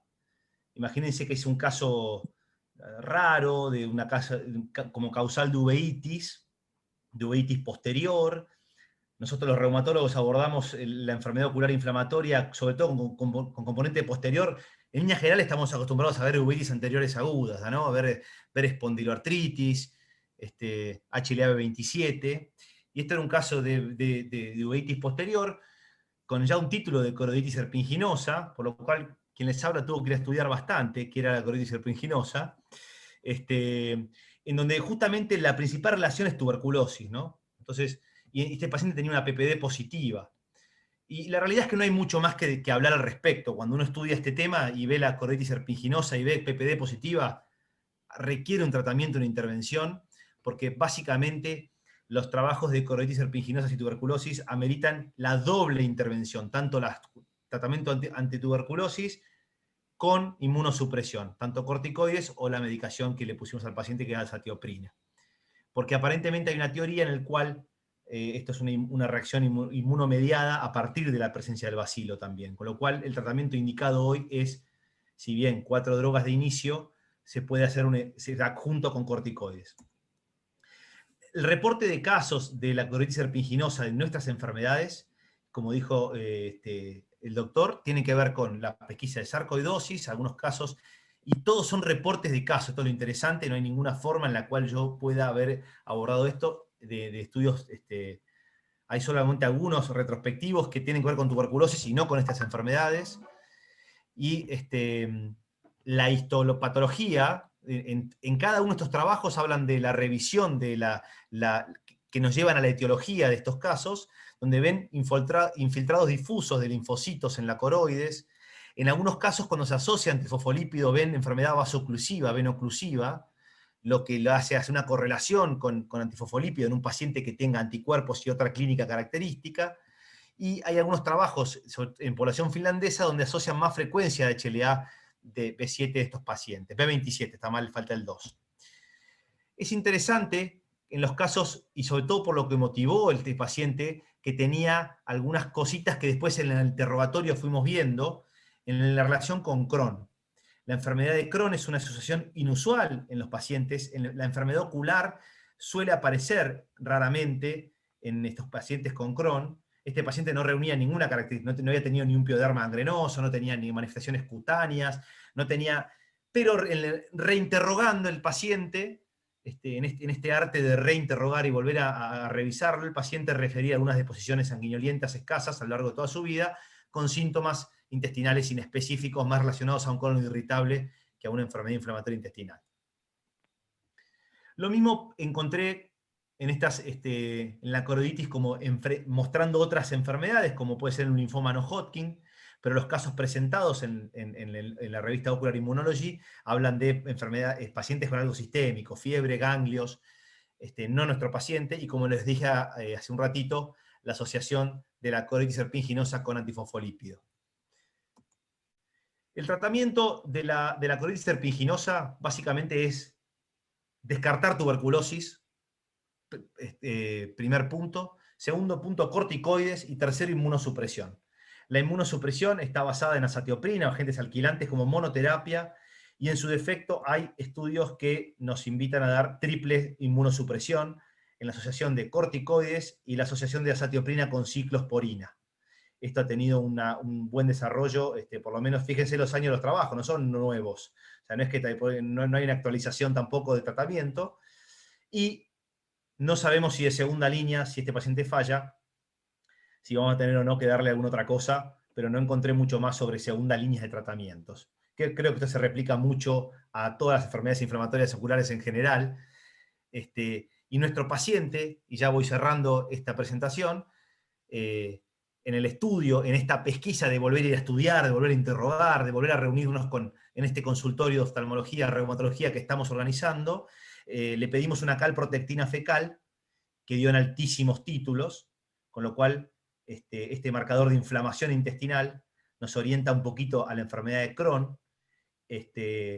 Imagínense que es un caso raro, de una como causal de uveitis posterior. Nosotros los reumatólogos abordamos la enfermedad ocular inflamatoria, sobre todo con componente posterior. En líneas generales estamos acostumbrados a ver uveitis anteriores agudas, ¿no? A ver espondiloartritis, HLA-B27. Y este era un caso de uveitis posterior, con ya un título de coroiditis serpinginosa, por lo cual quien les habla tuvo que ir a estudiar bastante qué era la coroiditis serpinginosa, en donde justamente la principal relación es tuberculosis, ¿no? Entonces, y este paciente tenía una PPD positiva. Y la realidad es que no hay mucho más que hablar al respecto. Cuando uno estudia este tema y ve la coroiditis serpinginosa y ve PPD positiva, requiere un tratamiento, una intervención, porque básicamente los trabajos de coroiditis serpinginosa y tuberculosis ameritan la doble intervención, tanto el tratamiento antituberculosis con inmunosupresión, tanto corticoides o la medicación que le pusimos al paciente, que era azatioprina. Porque aparentemente hay una teoría en la cual esto es una reacción inmunomediada a partir de la presencia del bacilo también, con lo cual el tratamiento indicado hoy es, si bien 4 drogas de inicio, se puede hacer se da junto con corticoides. El reporte de casos de la coroiditis serpinginosa de nuestras enfermedades, como dijo el doctor, tiene que ver con la pesquisa de sarcoidosis, algunos casos, y todos son reportes de casos. Esto es lo interesante, no hay ninguna forma en la cual yo pueda haber abordado esto de estudios. Hay solamente algunos retrospectivos que tienen que ver con tuberculosis y no con estas enfermedades. Y la histopatología, en cada uno de estos trabajos hablan de la revisión de que nos llevan a la etiología de estos casos, donde ven infiltrados difusos de linfocitos en la coroides. En algunos casos, cuando se asocia antifosfolípido, ven enfermedad vasoclusiva, venoclusiva, lo que lo hace una correlación con antifosfolípido en un paciente que tenga anticuerpos y otra clínica característica. Y hay algunos trabajos en población finlandesa donde asocian más frecuencia de HLA de B7 de estos pacientes. B27, está mal, falta el 2. Es interesante en los casos, y sobre todo por lo que motivó este paciente, que tenía algunas cositas que después en el interrogatorio fuimos viendo en la relación con Crohn. La enfermedad de Crohn es una asociación inusual en los pacientes. La enfermedad ocular suele aparecer raramente en estos pacientes con Crohn. Este paciente no reunía ninguna característica, no había tenido ni un pioderma gangrenoso, no tenía ni manifestaciones cutáneas, no tenía... Pero reinterrogando el paciente, en este arte de reinterrogar y volver a revisarlo, el paciente refería algunas deposiciones sanguinolentas escasas a lo largo de toda su vida, con síntomas intestinales inespecíficos más relacionados a un colon irritable que a una enfermedad inflamatoria intestinal. Lo mismo encontré en la coroiditis como mostrando otras enfermedades, como puede ser un linfoma no Hodgkin, pero los casos presentados en la revista Ocular Immunology hablan de enfermedades, pacientes con algo sistémico, fiebre, ganglios, no nuestro paciente, y como les dije hace un ratito, la asociación de la coroiditis serpinginosa con antifosfolípido. El tratamiento de la coroiditis serpinginosa básicamente es descartar tuberculosis, primer punto. Segundo punto, corticoides. Y tercero, inmunosupresión. La inmunosupresión está basada en azatioprina o agentes alquilantes como monoterapia, y en su defecto hay estudios que nos invitan a dar triple inmunosupresión en la asociación de corticoides y la asociación de azatioprina con ciclosporina. Esto ha tenido un buen desarrollo, por lo menos fíjense los años de los trabajos, no son nuevos. O sea, no es que no hay una actualización tampoco de tratamiento. Y no sabemos si de segunda línea, si este paciente falla, si vamos a tener o no que darle alguna otra cosa, pero no encontré mucho más sobre segunda línea de tratamientos. Creo que esto se replica mucho a todas las enfermedades inflamatorias oculares en general. Y nuestro paciente, y ya voy cerrando esta presentación, en el estudio, en esta pesquisa de volver a ir a estudiar, de volver a interrogar, de volver a reunirnos en este consultorio de oftalmología, reumatología que estamos organizando, le pedimos una calprotectina fecal que dio en altísimos títulos, con lo cual este marcador de inflamación intestinal nos orienta un poquito a la enfermedad de Crohn,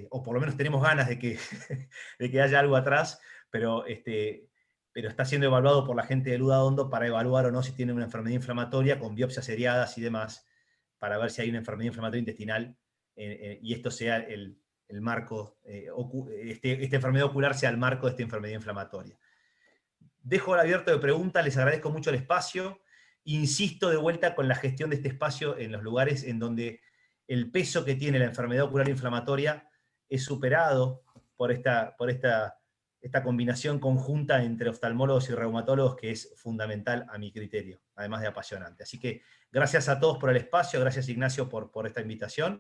o por lo menos tenemos ganas de que, de que haya algo atrás, pero está siendo evaluado por la gente del UDAONDO para evaluar o no si tiene una enfermedad inflamatoria con biopsias seriadas y demás, para ver si hay una enfermedad inflamatoria intestinal, y esto sea el marco, esta enfermedad ocular sea el marco de esta enfermedad inflamatoria. Dejo abierto de preguntas, les agradezco mucho el espacio, insisto de vuelta con la gestión de este espacio en los lugares en donde el peso que tiene la enfermedad ocular inflamatoria es superado por esta combinación conjunta entre oftalmólogos y reumatólogos, que es fundamental a mi criterio, además de apasionante. Así que gracias a todos por el espacio, gracias Ignacio por esta invitación,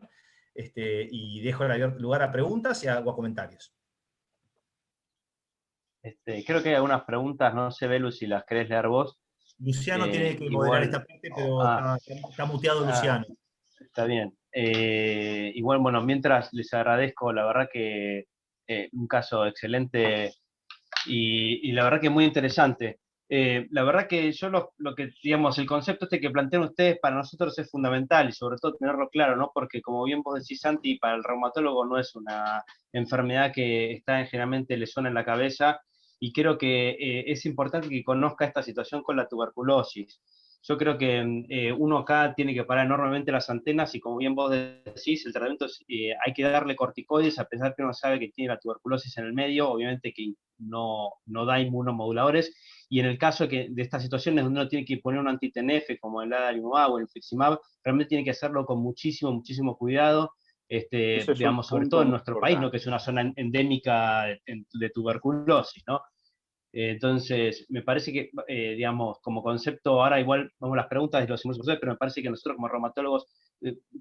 y dejo lugar a preguntas y a comentarios. Creo que hay algunas preguntas, no sé, Belu, si las querés leer vos. Luciano tiene que moderar esta parte, pero está muteado Luciano. Está bien. Igual, bueno, mientras les agradezco, la verdad que un caso excelente y la verdad que muy interesante. La verdad que yo lo que, digamos, el concepto que plantean ustedes para nosotros es fundamental y sobre todo tenerlo claro, ¿no? Porque como bien vos decís, Santi, para el reumatólogo no es una enfermedad que está generalmente le suena en la cabeza, y creo que es importante que conozca esta situación con la tuberculosis. Yo creo que uno acá tiene que parar enormemente las antenas y como bien vos decís, el tratamiento hay que darle corticoides a pesar que uno sabe que tiene la tuberculosis en el medio, obviamente que no da inmunomoduladores, y en el caso de estas situaciones donde uno tiene que poner un anti-TNF como el adalimumab o el infliximab, realmente tiene que hacerlo con muchísimo, muchísimo cuidado, digamos, sobre todo en nuestro país, ¿no? Que es una zona endémica de tuberculosis, ¿no? Entonces, me parece que, digamos, como concepto, ahora igual vamos a las preguntas de los inmunosupresores, pero me parece que nosotros como reumatólogos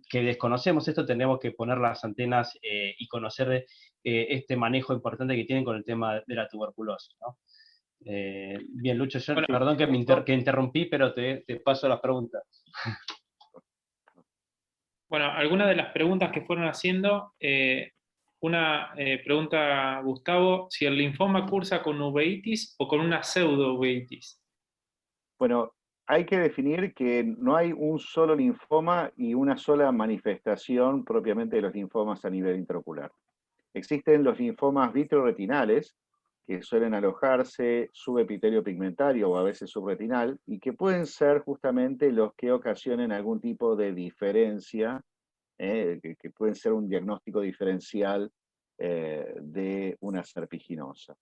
que desconocemos esto, tendremos que poner las antenas y conocer este manejo importante que tienen con el tema de la tuberculosis, ¿no? Bien, Lucho, bueno, perdón que interrumpí, pero te paso las preguntas. Bueno, algunas de las preguntas que fueron haciendo, una pregunta, Gustavo, si el linfoma cursa con uveitis o con una pseudo-uveitis. Bueno, hay que definir que no hay un solo linfoma y una sola manifestación propiamente de los linfomas a nivel intraocular. Existen los linfomas vitreoretinales, que suelen alojarse subepitelio pigmentario o a veces subretinal, y que pueden ser justamente los que ocasionen algún tipo de diferencia, que pueden ser un diagnóstico diferencial de una serpiginosa.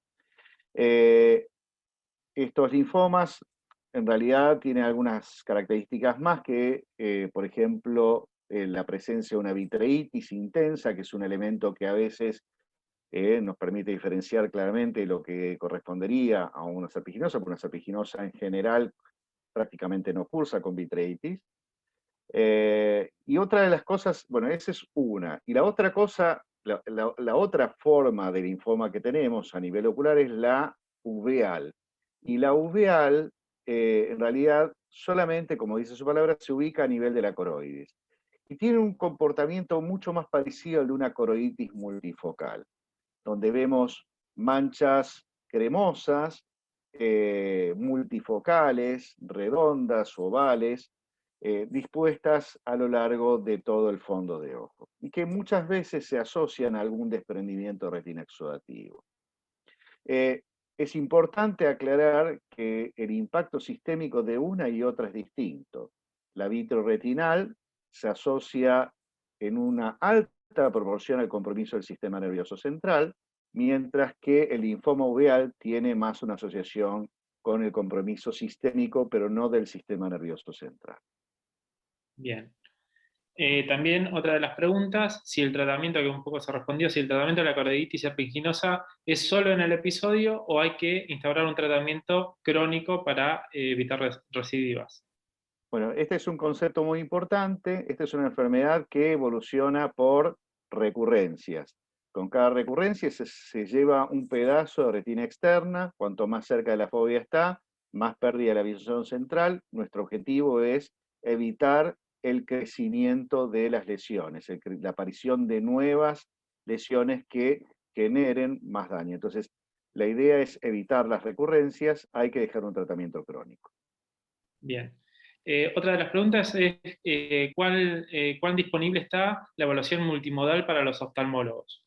Estos linfomas en realidad tienen algunas características más que, por ejemplo, la presencia de una vitreitis intensa, que es un elemento que a veces nos permite diferenciar claramente lo que correspondería a una serpiginosa, porque una serpiginosa en general prácticamente no cursa con vitreitis. Y otra de las cosas, bueno, esa es una. Y la otra cosa, la otra forma de linfoma que tenemos a nivel ocular es la uveal. Y la uveal, en realidad, solamente, como dice su palabra, se ubica a nivel de la coroides. Y tiene un comportamiento mucho más parecido al de una coroiditis multifocal, donde vemos manchas cremosas, multifocales, redondas, ovales, dispuestas a lo largo de todo el fondo de ojo, y que muchas veces se asocian a algún desprendimiento retinoexudativo. Es importante aclarar que el impacto sistémico de una y otra es distinto. La vitreoretinal se asocia en una alta proporción al compromiso del sistema nervioso central, mientras que el linfoma uveal tiene más una asociación con el compromiso sistémico, pero no del sistema nervioso central. Bien. También otra de las preguntas, si el tratamiento, que un poco se respondió, si el tratamiento de la cardioiditis serpinginosa es solo en el episodio o hay que instaurar un tratamiento crónico para evitar recidivas. Bueno, este es un concepto muy importante. Esta es una enfermedad que evoluciona por recurrencias. Con cada recurrencia se lleva un pedazo de retina externa. Cuanto más cerca de la fobia está, más pérdida de la visión central. Nuestro objetivo es evitar el crecimiento de las lesiones, la aparición de nuevas lesiones que generen más daño. Entonces, la idea es evitar las recurrencias, hay que dejar un tratamiento crónico. Bien. Otra de las preguntas es ¿cuán disponible está la evaluación multimodal para los oftalmólogos?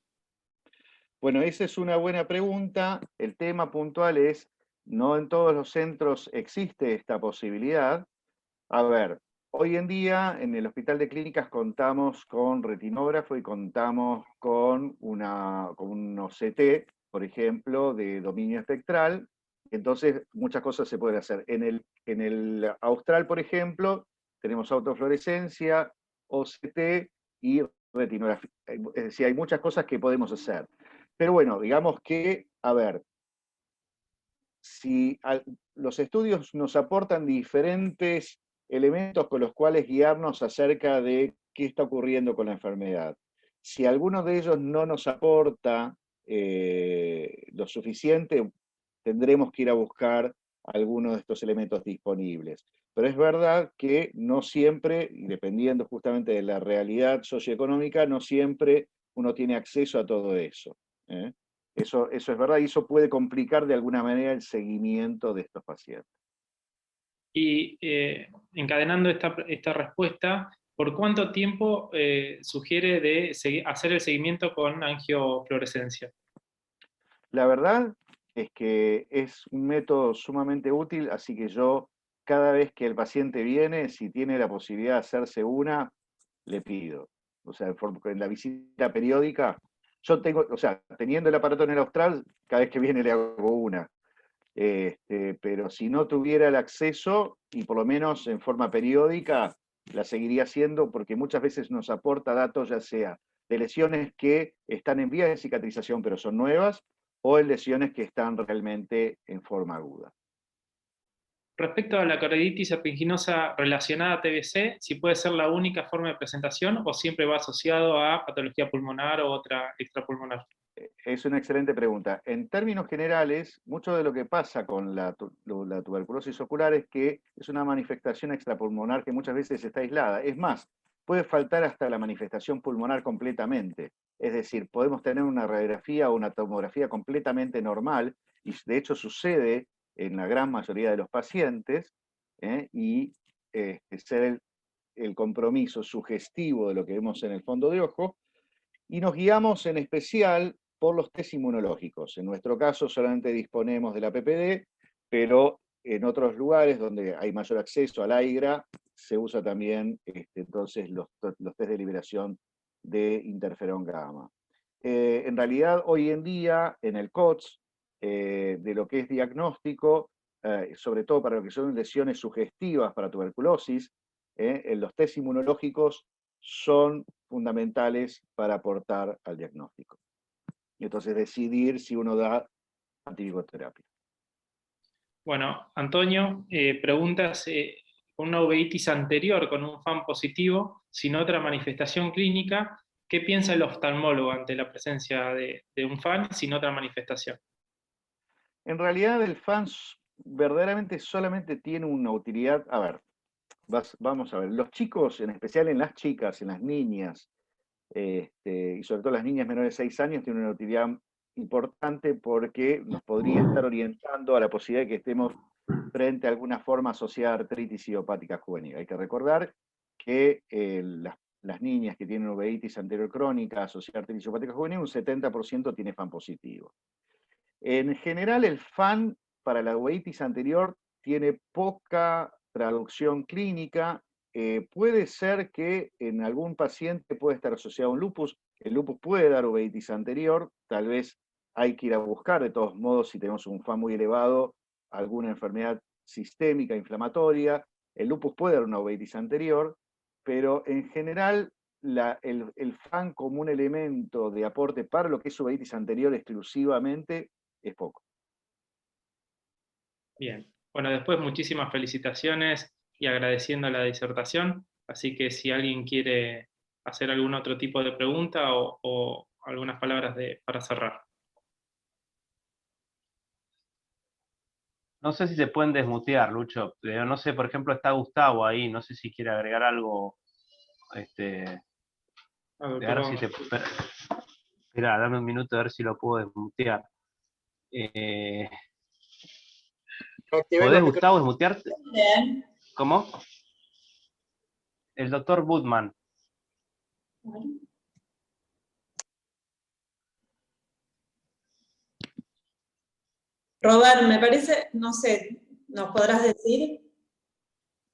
Bueno, esa es una buena pregunta. El tema puntual es, no en todos los centros existe esta posibilidad. A ver, hoy en día en el Hospital de Clínicas contamos con retinógrafo y contamos con un OCT, por ejemplo, de dominio espectral. Entonces, muchas cosas se pueden hacer. En el Austral, por ejemplo, tenemos autofluorescencia, OCT y retinografía. Es decir, hay muchas cosas que podemos hacer. Pero bueno, digamos que, a ver, si los estudios nos aportan diferentes elementos con los cuales guiarnos acerca de qué está ocurriendo con la enfermedad. Si alguno de ellos no nos aporta lo suficiente, tendremos que ir a buscar algunos de estos elementos disponibles. Pero es verdad que no siempre, y dependiendo justamente de la realidad socioeconómica, no siempre uno tiene acceso a todo eso. Eso es verdad, y eso puede complicar de alguna manera el seguimiento de estos pacientes. Y encadenando esta respuesta, ¿por cuánto tiempo sugiere de hacer el seguimiento con angiofluorescencia? La verdad es que es un método sumamente útil, así que yo, cada vez que el paciente viene, si tiene la posibilidad de hacerse una, le pido. O sea, en la visita periódica, yo tengo, o sea, teniendo el aparato en el Austral, cada vez que viene le hago una. Pero si no tuviera el acceso, y por lo menos en forma periódica, la seguiría haciendo, porque muchas veces nos aporta datos, ya sea de lesiones que están en vía de cicatrización pero son nuevas, o en lesiones que están realmente en forma aguda. Respecto a la cardioiditis serpinginosa relacionada a TBC, si puede ser la única forma de presentación o siempre va asociado a patología pulmonar o otra extrapulmonar. Es una excelente pregunta. En términos generales, mucho de lo que pasa con la tuberculosis ocular es que es una manifestación extrapulmonar que muchas veces está aislada. Es más, puede faltar hasta la manifestación pulmonar completamente. Es decir, podemos tener una radiografía o una tomografía completamente normal, y de hecho sucede en la gran mayoría de los pacientes, y ser el compromiso sugestivo de lo que vemos en el fondo de ojo, y nos guiamos en especial por los test inmunológicos. En nuestro caso solamente disponemos de la PPD, pero en otros lugares donde hay mayor acceso al AIGRA, se usa también entonces los test de liberación de interferón gamma. En realidad, hoy en día, en el COTS, de lo que es diagnóstico, sobre todo para lo que son lesiones sugestivas para tuberculosis, los test inmunológicos son fundamentales para aportar al diagnóstico. Y entonces decidir si uno da antibigoterapia. Bueno, Antonio, preguntas con una uveitis anterior con un FAN positivo, sin otra manifestación clínica, ¿qué piensa el oftalmólogo ante la presencia de un FAN sin otra manifestación? En realidad el FAN verdaderamente solamente tiene una utilidad. A ver, vamos a ver, los chicos, en especial en las chicas, en las niñas, y sobre todo las niñas menores de 6 años, tienen una utilidad importante porque nos podría estar orientando a la posibilidad de que estemos frente a alguna forma asociada a artritis idiopática juvenil. Hay que recordar que las niñas que tienen uveitis anterior crónica asociada a artritis idiopática juvenil, un 70% tiene FAN positivo. En general, el FAN para la uveitis anterior tiene poca traducción clínica. Puede ser que en algún paciente pueda estar asociado a un lupus. El lupus puede dar uveitis anterior, tal vez hay que ir a buscar, de todos modos, si tenemos un FAN muy elevado, alguna enfermedad sistémica inflamatoria. El lupus puede dar una uveitis anterior, pero en general el FAN como un elemento de aporte para lo que es uveitis anterior exclusivamente es poco. Bien. Bueno, después muchísimas felicitaciones y agradeciendo la disertación. Así que si alguien quiere hacer algún otro tipo de pregunta o algunas palabras para cerrar. No sé si se pueden desmutear, Lucho, pero no sé, por ejemplo, está Gustavo ahí, no sé si quiere agregar algo. A ver si te... Esperá, dame un minuto a ver si lo puedo desmutear. ¿Podés, Gustavo, desmutearte? Bien. ¿Cómo? El doctor Budman. Robert, me parece, no sé, ¿nos podrás decir?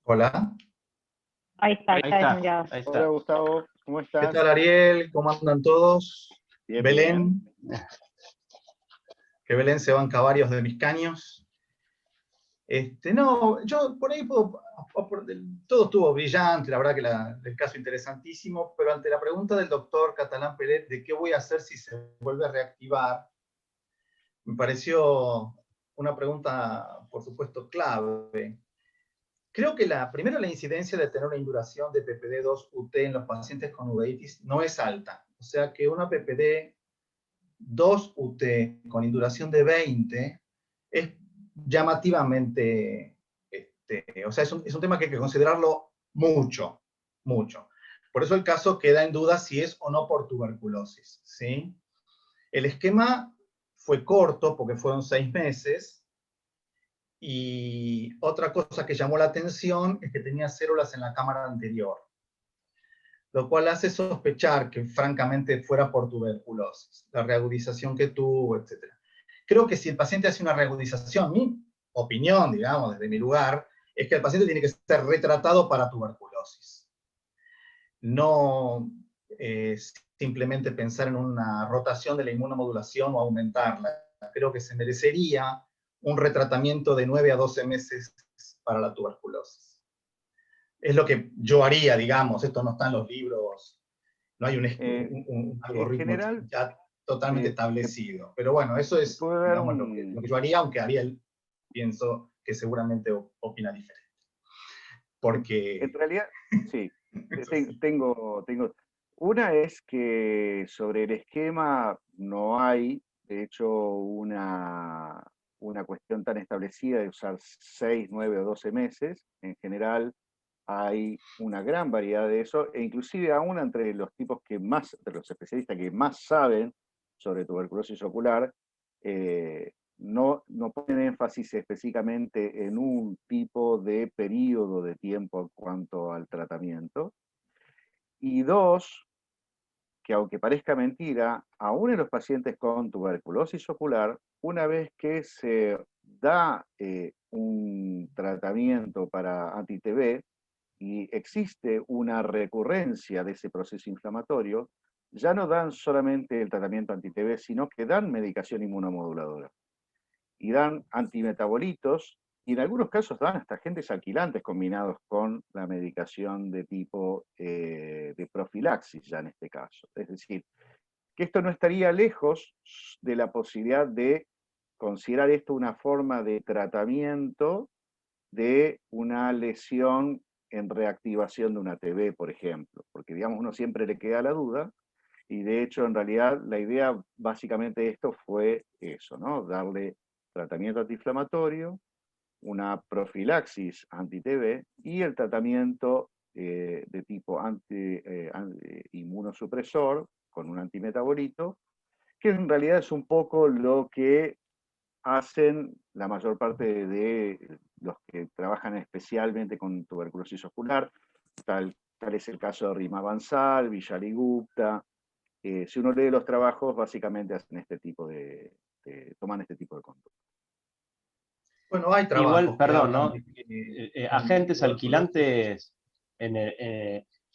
Hola. Ahí está, Ahí está está, desmuteado. ahí está. Hola Gustavo, ¿cómo ¿Qué estás? tal, Ariel? ¿Cómo andan todos? Bien, Belén. Que Belén se banca varios de mis caños. No, yo por ahí puedo... Todo estuvo brillante, la verdad que el caso interesantísimo, pero ante la pregunta del doctor Catalán Pérez de qué voy a hacer si se vuelve a reactivar, me pareció una pregunta, por supuesto, clave. Creo que primero la incidencia de tener una induración de PPD2 UT en los pacientes con uveitis no es alta. O sea que una PPD2 UT con induración de 20 es llamativamente, o sea, es un tema que hay que considerarlo mucho, mucho. Por eso el caso queda en duda si es o no por tuberculosis, ¿sí? El esquema fue corto porque fueron 6 meses, y otra cosa que llamó la atención es que tenía células en la cámara anterior, lo cual hace sospechar que francamente fuera por tuberculosis, la reagudización que tuvo, etc. Creo que si el paciente hace una reagudización, mi opinión, digamos, desde mi lugar, es que el paciente tiene que ser retratado para tuberculosis. No simplemente pensar en una rotación de la inmunomodulación o aumentarla. Creo que se merecería un retratamiento de 9 a 12 meses para la tuberculosis. Es lo que yo haría, digamos, esto no está en los libros, no hay un algoritmo general, ya totalmente establecido. Pero bueno, eso es, digamos, lo que yo haría, aunque Ariel pienso que seguramente opina diferente. Porque... En realidad, sí, tengo... Una es que sobre el esquema no hay, de hecho, una cuestión tan establecida de usar 6, 9 o 12 meses. En general hay una gran variedad de eso, e inclusive aún entre los tipos que más, entre los especialistas que más saben sobre tuberculosis ocular, no ponen énfasis específicamente en un tipo de periodo de tiempo en cuanto al tratamiento. Y dos, que aunque parezca mentira, aún en los pacientes con tuberculosis ocular, una vez que se da un tratamiento para anti-TB y existe una recurrencia de ese proceso inflamatorio, ya no dan solamente el tratamiento anti-TB, sino que dan medicación inmunomoduladora. Y dan antimetabolitos, y en algunos casos dan hasta agentes alquilantes combinados con la medicación de tipo de profilaxis, ya en este caso. Es decir, que esto no estaría lejos de la posibilidad de considerar esto una forma de tratamiento de una lesión en reactivación de una TB, por ejemplo, porque digamos uno siempre le queda la duda, y de hecho en realidad la idea básicamente de esto fue eso, ¿no? Darle tratamiento antiinflamatorio, una profilaxis anti-TB y el tratamiento de tipo inmunosupresor con un antimetabolito, que en realidad es un poco lo que hacen la mayor parte de los que trabajan especialmente con tuberculosis ocular. Tal es el caso de Rima Bansal, Vishali Gupta. Si uno lee los trabajos, básicamente hacen toman este tipo de conducta. Bueno, hay trabajos. Igual, perdón, ¿no? Agentes alquilantes,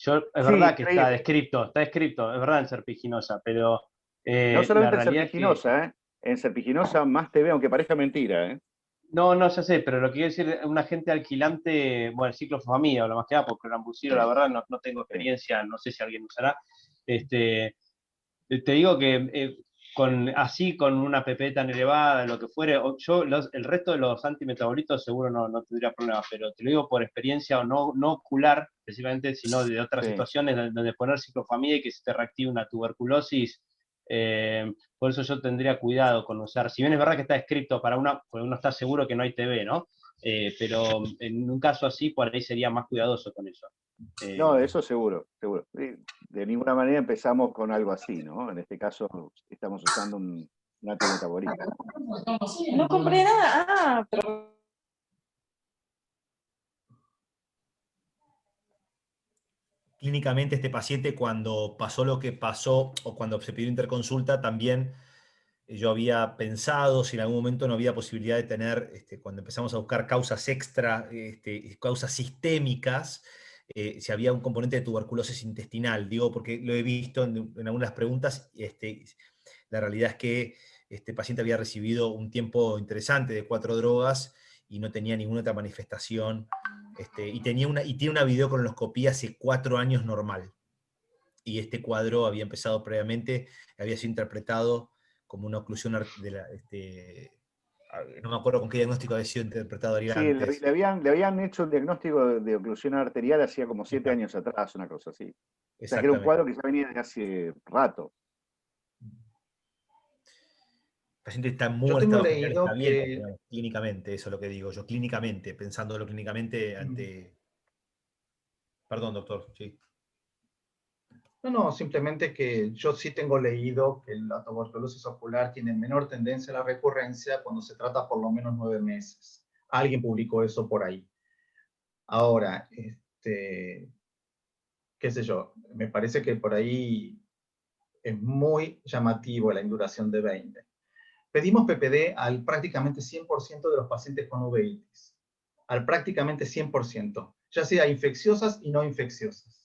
Es verdad que está descrito, es verdad en serpiginosa, pero no solamente en la realidad serpiginosa, en serpiginosa más TV, aunque parezca mentira. No, ya sé, pero lo que quiero decir, un agente alquilante, bueno, el ciclofosfamida, o lo más que da, porque el ambucilo, la verdad, no tengo experiencia, no sé si alguien usará. Te digo que con una PP tan elevada, lo que fuere, el resto de los antimetabolitos seguro no tendría problemas, pero te lo digo por experiencia, no ocular, específicamente, sino de otras situaciones donde poner ciclofosfamida y que se te reactive una tuberculosis. Por eso yo tendría cuidado con usar, si bien es verdad que está escrito porque uno está seguro que no hay TB, ¿no? Pero en un caso así, por ahí sería más cuidadoso con eso. No, eso seguro, seguro. De ninguna manera empezamos con algo así, ¿no? En este caso estamos usando un antimetabolito. No compré nada. Pero... Clínicamente este paciente, cuando pasó lo que pasó o cuando se pidió interconsulta, también yo había pensado si en algún momento no había posibilidad de tener, cuando empezamos a buscar causas extra, causas sistémicas, si había un componente de tuberculosis intestinal. Digo, porque lo he visto en algunas preguntas, la realidad es que este paciente había recibido un tiempo interesante de 4 drogas y no tenía ninguna otra manifestación, y tiene una videocolonoscopía hace 4 años normal. Y este cuadro había empezado previamente, había sido interpretado como una oclusión no me acuerdo con qué diagnóstico había sido interpretado antes. Sí, le habían hecho el diagnóstico de oclusión arterial hacía como 7 años atrás, una cosa así. O sea, que era un cuadro que ya venía de hace rato. El paciente está en muy Yo buen tengo estado, leído está bien, que... digamos, clínicamente, eso es lo que digo yo, clínicamente, pensándolo clínicamente ante... Perdón, doctor, sí. No, simplemente que yo sí tengo leído que la tuberculosis ocular tiene menor tendencia a la recurrencia cuando se trata por lo menos 9 meses. Alguien publicó eso por ahí. Ahora, qué sé yo, me parece que por ahí es muy llamativo la induración de 20. Pedimos PPD al prácticamente 100% de los pacientes con uveitis. Al prácticamente 100%, ya sea infecciosas y no infecciosas.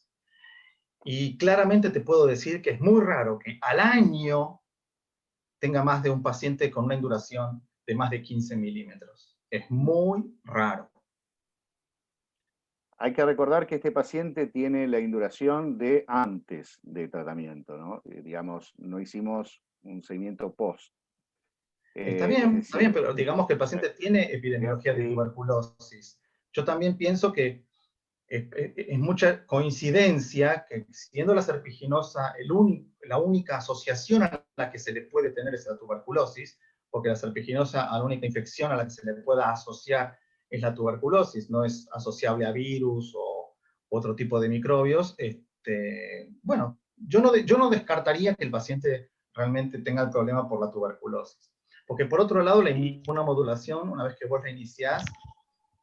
Y claramente te puedo decir que es muy raro que al año tenga más de un paciente con una induración de más de 15 milímetros. Es muy raro. Hay que recordar que este paciente tiene la induración de antes de tratamiento, ¿no? Digamos, no hicimos un seguimiento post. Está bien, pero digamos que el paciente tiene epidemiología de tuberculosis. Yo también pienso que es mucha coincidencia que siendo la serpiginosa la única asociación a la que se le puede tener es la tuberculosis, porque la serpiginosa a la única infección a la que se le pueda asociar es la tuberculosis, no es asociable a virus o otro tipo de microbios. Bueno, yo no descartaría que el paciente realmente tenga el problema por la tuberculosis. Porque por otro lado, la inmunomodulación, una vez que vos la iniciás,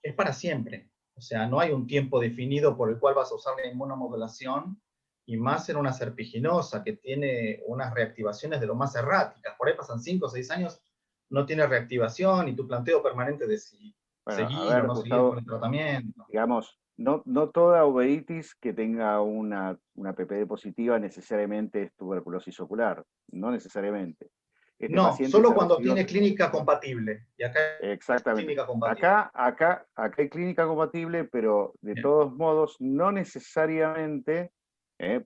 es para siempre. O sea, no hay un tiempo definido por el cual vas a usar la inmunomodulación, y más en una serpiginosa que tiene unas reactivaciones de lo más erráticas. Por ahí pasan 5 o 6 años, no tiene reactivación, y tu planteo permanente de si seguir o no seguir con el tratamiento. Digamos, no toda uveitis que tenga una PPD positiva necesariamente es tuberculosis ocular. No necesariamente. No, solo cuando tiene clínica compatible. Y acá exactamente. Clínica compatible. Acá hay clínica compatible, pero de todos modos, no necesariamente,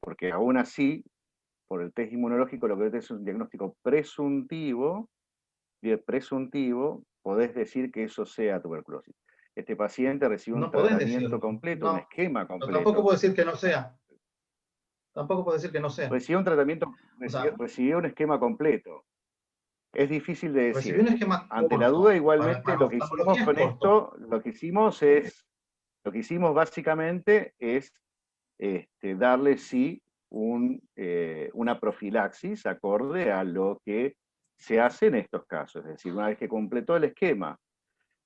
porque aún así, por el test inmunológico, lo que es un diagnóstico presuntivo, podés decir que eso sea tuberculosis. Este paciente recibe un tratamiento completo, un esquema completo. Tampoco puedo decir que no sea. Tampoco puedo decir que no sea. Recibió un tratamiento, recibió un esquema completo. Es difícil de decir. Ante la duda, igualmente, lo que hicimos con esto, lo que hicimos básicamente es darle sí una profilaxis acorde a lo que se hace en estos casos. Es decir, una vez que completó el esquema,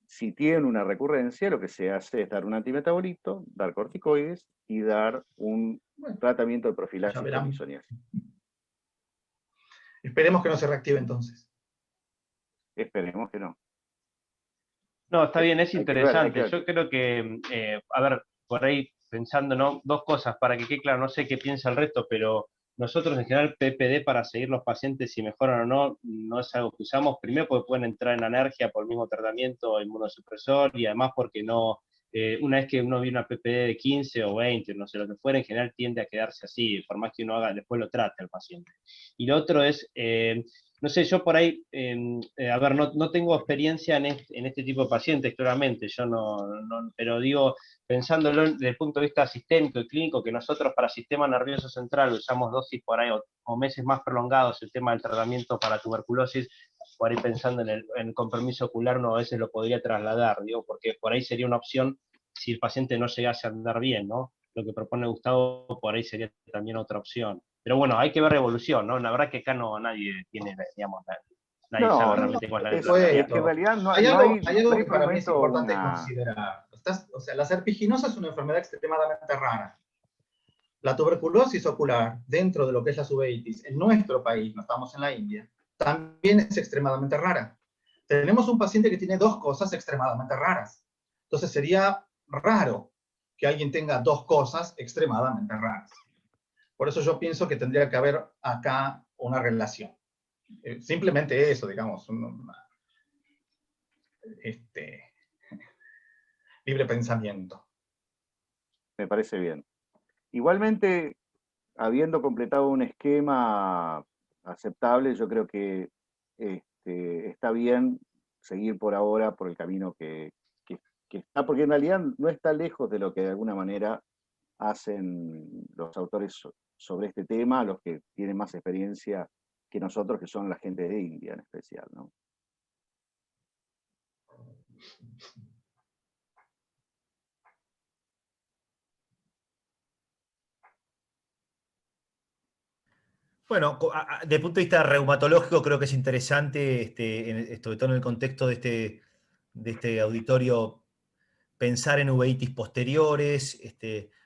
si tiene una recurrencia, lo que se hace es dar un antimetabolito, dar corticoides y dar un tratamiento de profilaxis con isoniazid. Esperemos que no se reactive entonces. Esperemos que no. No, está bien, es interesante. Yo creo que, a ver, por ahí pensando, ¿no? Dos cosas, para que quede claro, no sé qué piensa el resto, pero nosotros en general PPD para seguir los pacientes si mejoran o no, no es algo que usamos, primero porque pueden entrar en alergia por el mismo tratamiento inmunosupresor, y además porque no, una vez que uno viene una PPD de 15 o 20, no sé lo que fuera, en general tiende a quedarse así, por más que uno haga, después lo trate al paciente. Y lo otro es, no sé, yo por ahí, a ver, no tengo experiencia en este tipo de pacientes, claramente, yo pero digo, pensándolo desde el punto de vista sistémico y clínico, que nosotros para sistema nervioso central usamos dosis por ahí o meses más prolongados, el tema del tratamiento para tuberculosis, por ahí pensando en el compromiso ocular, uno a veces lo podría trasladar, digo, porque por ahí sería una opción si el paciente no llegase a andar bien, ¿no? Lo que propone Gustavo por ahí sería también otra opción. Pero bueno, hay que ver evolución, ¿no? La verdad que acá nadie tiene, digamos, nadie No, sabe realmente cuál es el es que en tratamiento. realidad Hay no algo, hay, hay algo no hay que por el para mí es momento importante una... considerar. O sea, la serpiginosa es una enfermedad extremadamente rara. La tuberculosis ocular, dentro de lo que es la uveitis, en nuestro país, no estamos en la India, también es extremadamente rara. Tenemos un paciente que tiene dos cosas extremadamente raras. Entonces sería raro que alguien tenga dos cosas extremadamente raras. Por eso yo pienso que tendría que haber acá una relación. Simplemente eso, digamos, libre pensamiento. Me parece bien. Igualmente, habiendo completado un esquema aceptable, yo creo que está bien seguir por ahora por el camino que está, porque en realidad no está lejos de lo que de alguna manera hacen los autores sobre este tema, los que tienen más experiencia que nosotros, que son la gente de India en especial, ¿no? Bueno, desde el punto de vista reumatológico creo que es interesante, sobre todo en el contexto de este auditorio, pensar en uveitis posteriores.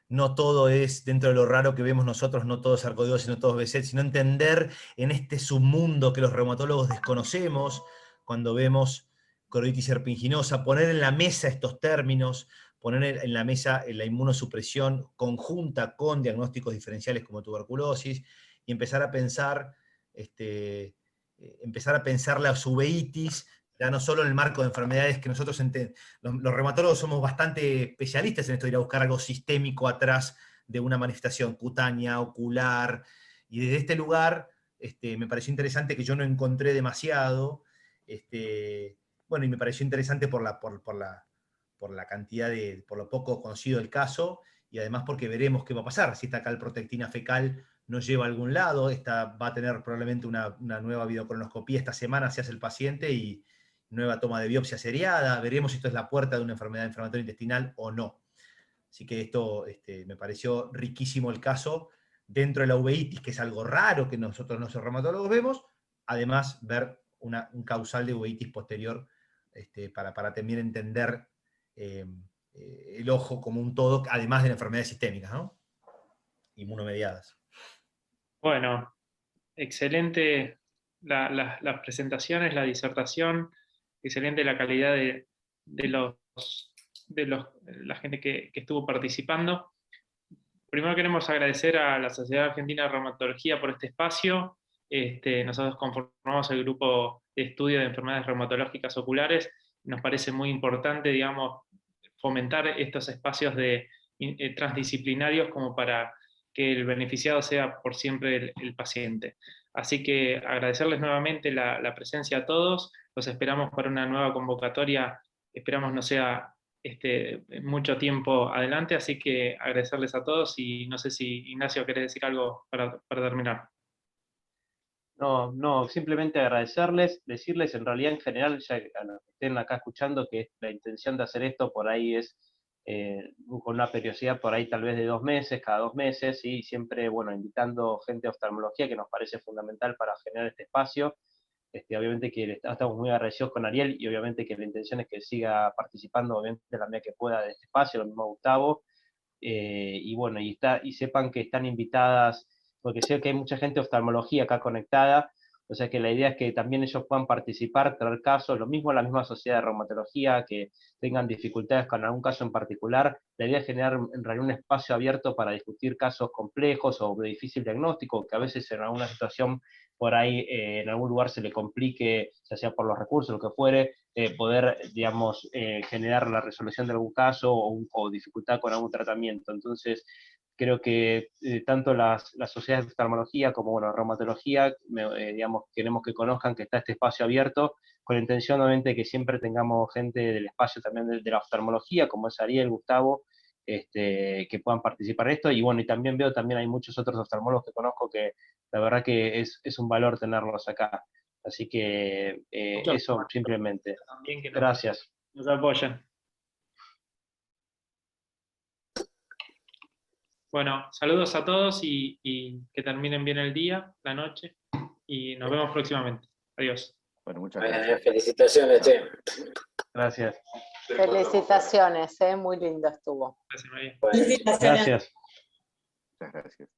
No todo es, dentro de lo raro que vemos nosotros, no todo es sarcoidosis, no todo es Behçet, sino entender en este submundo que los reumatólogos desconocemos, cuando vemos coroiditis serpinginosa, poner en la mesa estos términos, poner en la mesa la inmunosupresión conjunta con diagnósticos diferenciales como tuberculosis, y empezar a pensar la uveitis, ya no solo en el marco de enfermedades que nosotros los reumatólogos somos bastante especialistas en esto de ir a buscar algo sistémico atrás de una manifestación cutánea, ocular, y desde este lugar me pareció interesante, que yo no encontré demasiado, bueno, y me pareció interesante por la cantidad por lo poco conocido del caso, y además porque veremos qué va a pasar, si esta calprotectina fecal nos lleva a algún lado. Va a tener probablemente una nueva videocolonoscopía esta semana, se hace el paciente, y nueva toma de biopsia seriada. Veremos si esto es la puerta de una enfermedad inflamatoria intestinal o no. Así que esto me pareció riquísimo el caso, dentro de la uveitis, que es algo raro que nosotros los reumatólogos vemos, además ver un causal de uveitis posterior, para también entender el ojo como un todo, además de las enfermedades sistémicas, ¿no? Inmunomediadas. Bueno, excelente las presentaciones, la disertación, excelente la calidad de la gente que estuvo participando. Primero queremos agradecer a la Sociedad Argentina de Reumatología por este espacio. Nosotros conformamos el grupo de estudio de enfermedades reumatológicas oculares. Nos parece muy importante, digamos, fomentar estos espacios transdisciplinarios como para que el beneficiado sea por siempre el paciente. Así que agradecerles nuevamente la presencia a todos. Los esperamos para una nueva convocatoria. Esperamos no sea mucho tiempo adelante, así que agradecerles a todos, y no sé si Ignacio querés decir algo para terminar. No, simplemente agradecerles, decirles en realidad en general, ya a los que estén acá escuchando, que la intención de hacer esto por ahí es con una periodicidad por ahí tal vez de 2 meses, cada 2 meses, y siempre, bueno, invitando gente de oftalmología, que nos parece fundamental para generar este espacio. Obviamente que estamos muy agradecidos con Ariel, y obviamente que la intención es que siga participando, obviamente, la medida que pueda de este espacio, lo mismo Gustavo. Y bueno, y sepan que están invitadas, porque sé que hay mucha gente de oftalmología acá conectada, O sea que la idea es que también ellos puedan participar, traer casos, lo mismo la misma sociedad de reumatología, que tengan dificultades con algún caso en particular. La idea es generar en realidad un espacio abierto para discutir casos complejos o de difícil diagnóstico, que a veces en alguna situación por ahí en algún lugar se le complique, ya sea por los recursos, lo que fuere, poder, digamos, generar la resolución de algún caso o dificultad con algún tratamiento. Entonces, creo que tanto las sociedades de oftalmología como bueno, reumatología, digamos, queremos que conozcan que está este espacio abierto, con la intención obviamente que siempre tengamos gente del espacio también de la oftalmología, como es Ariel, Gustavo, que puedan participar en esto, y bueno, y también veo también hay muchos otros oftalmólogos que conozco que la verdad que es un valor tenerlos acá. Así que eso simplemente. También que Gracias. nos apoyan. Bueno, saludos a todos y que terminen bien el día, la noche, y nos vemos próximamente. Adiós. Bueno, muchas gracias. Felicitaciones, che. Gracias. Felicitaciones, muy lindo estuvo. Gracias, María. Felicitaciones. Gracias. Muchas gracias.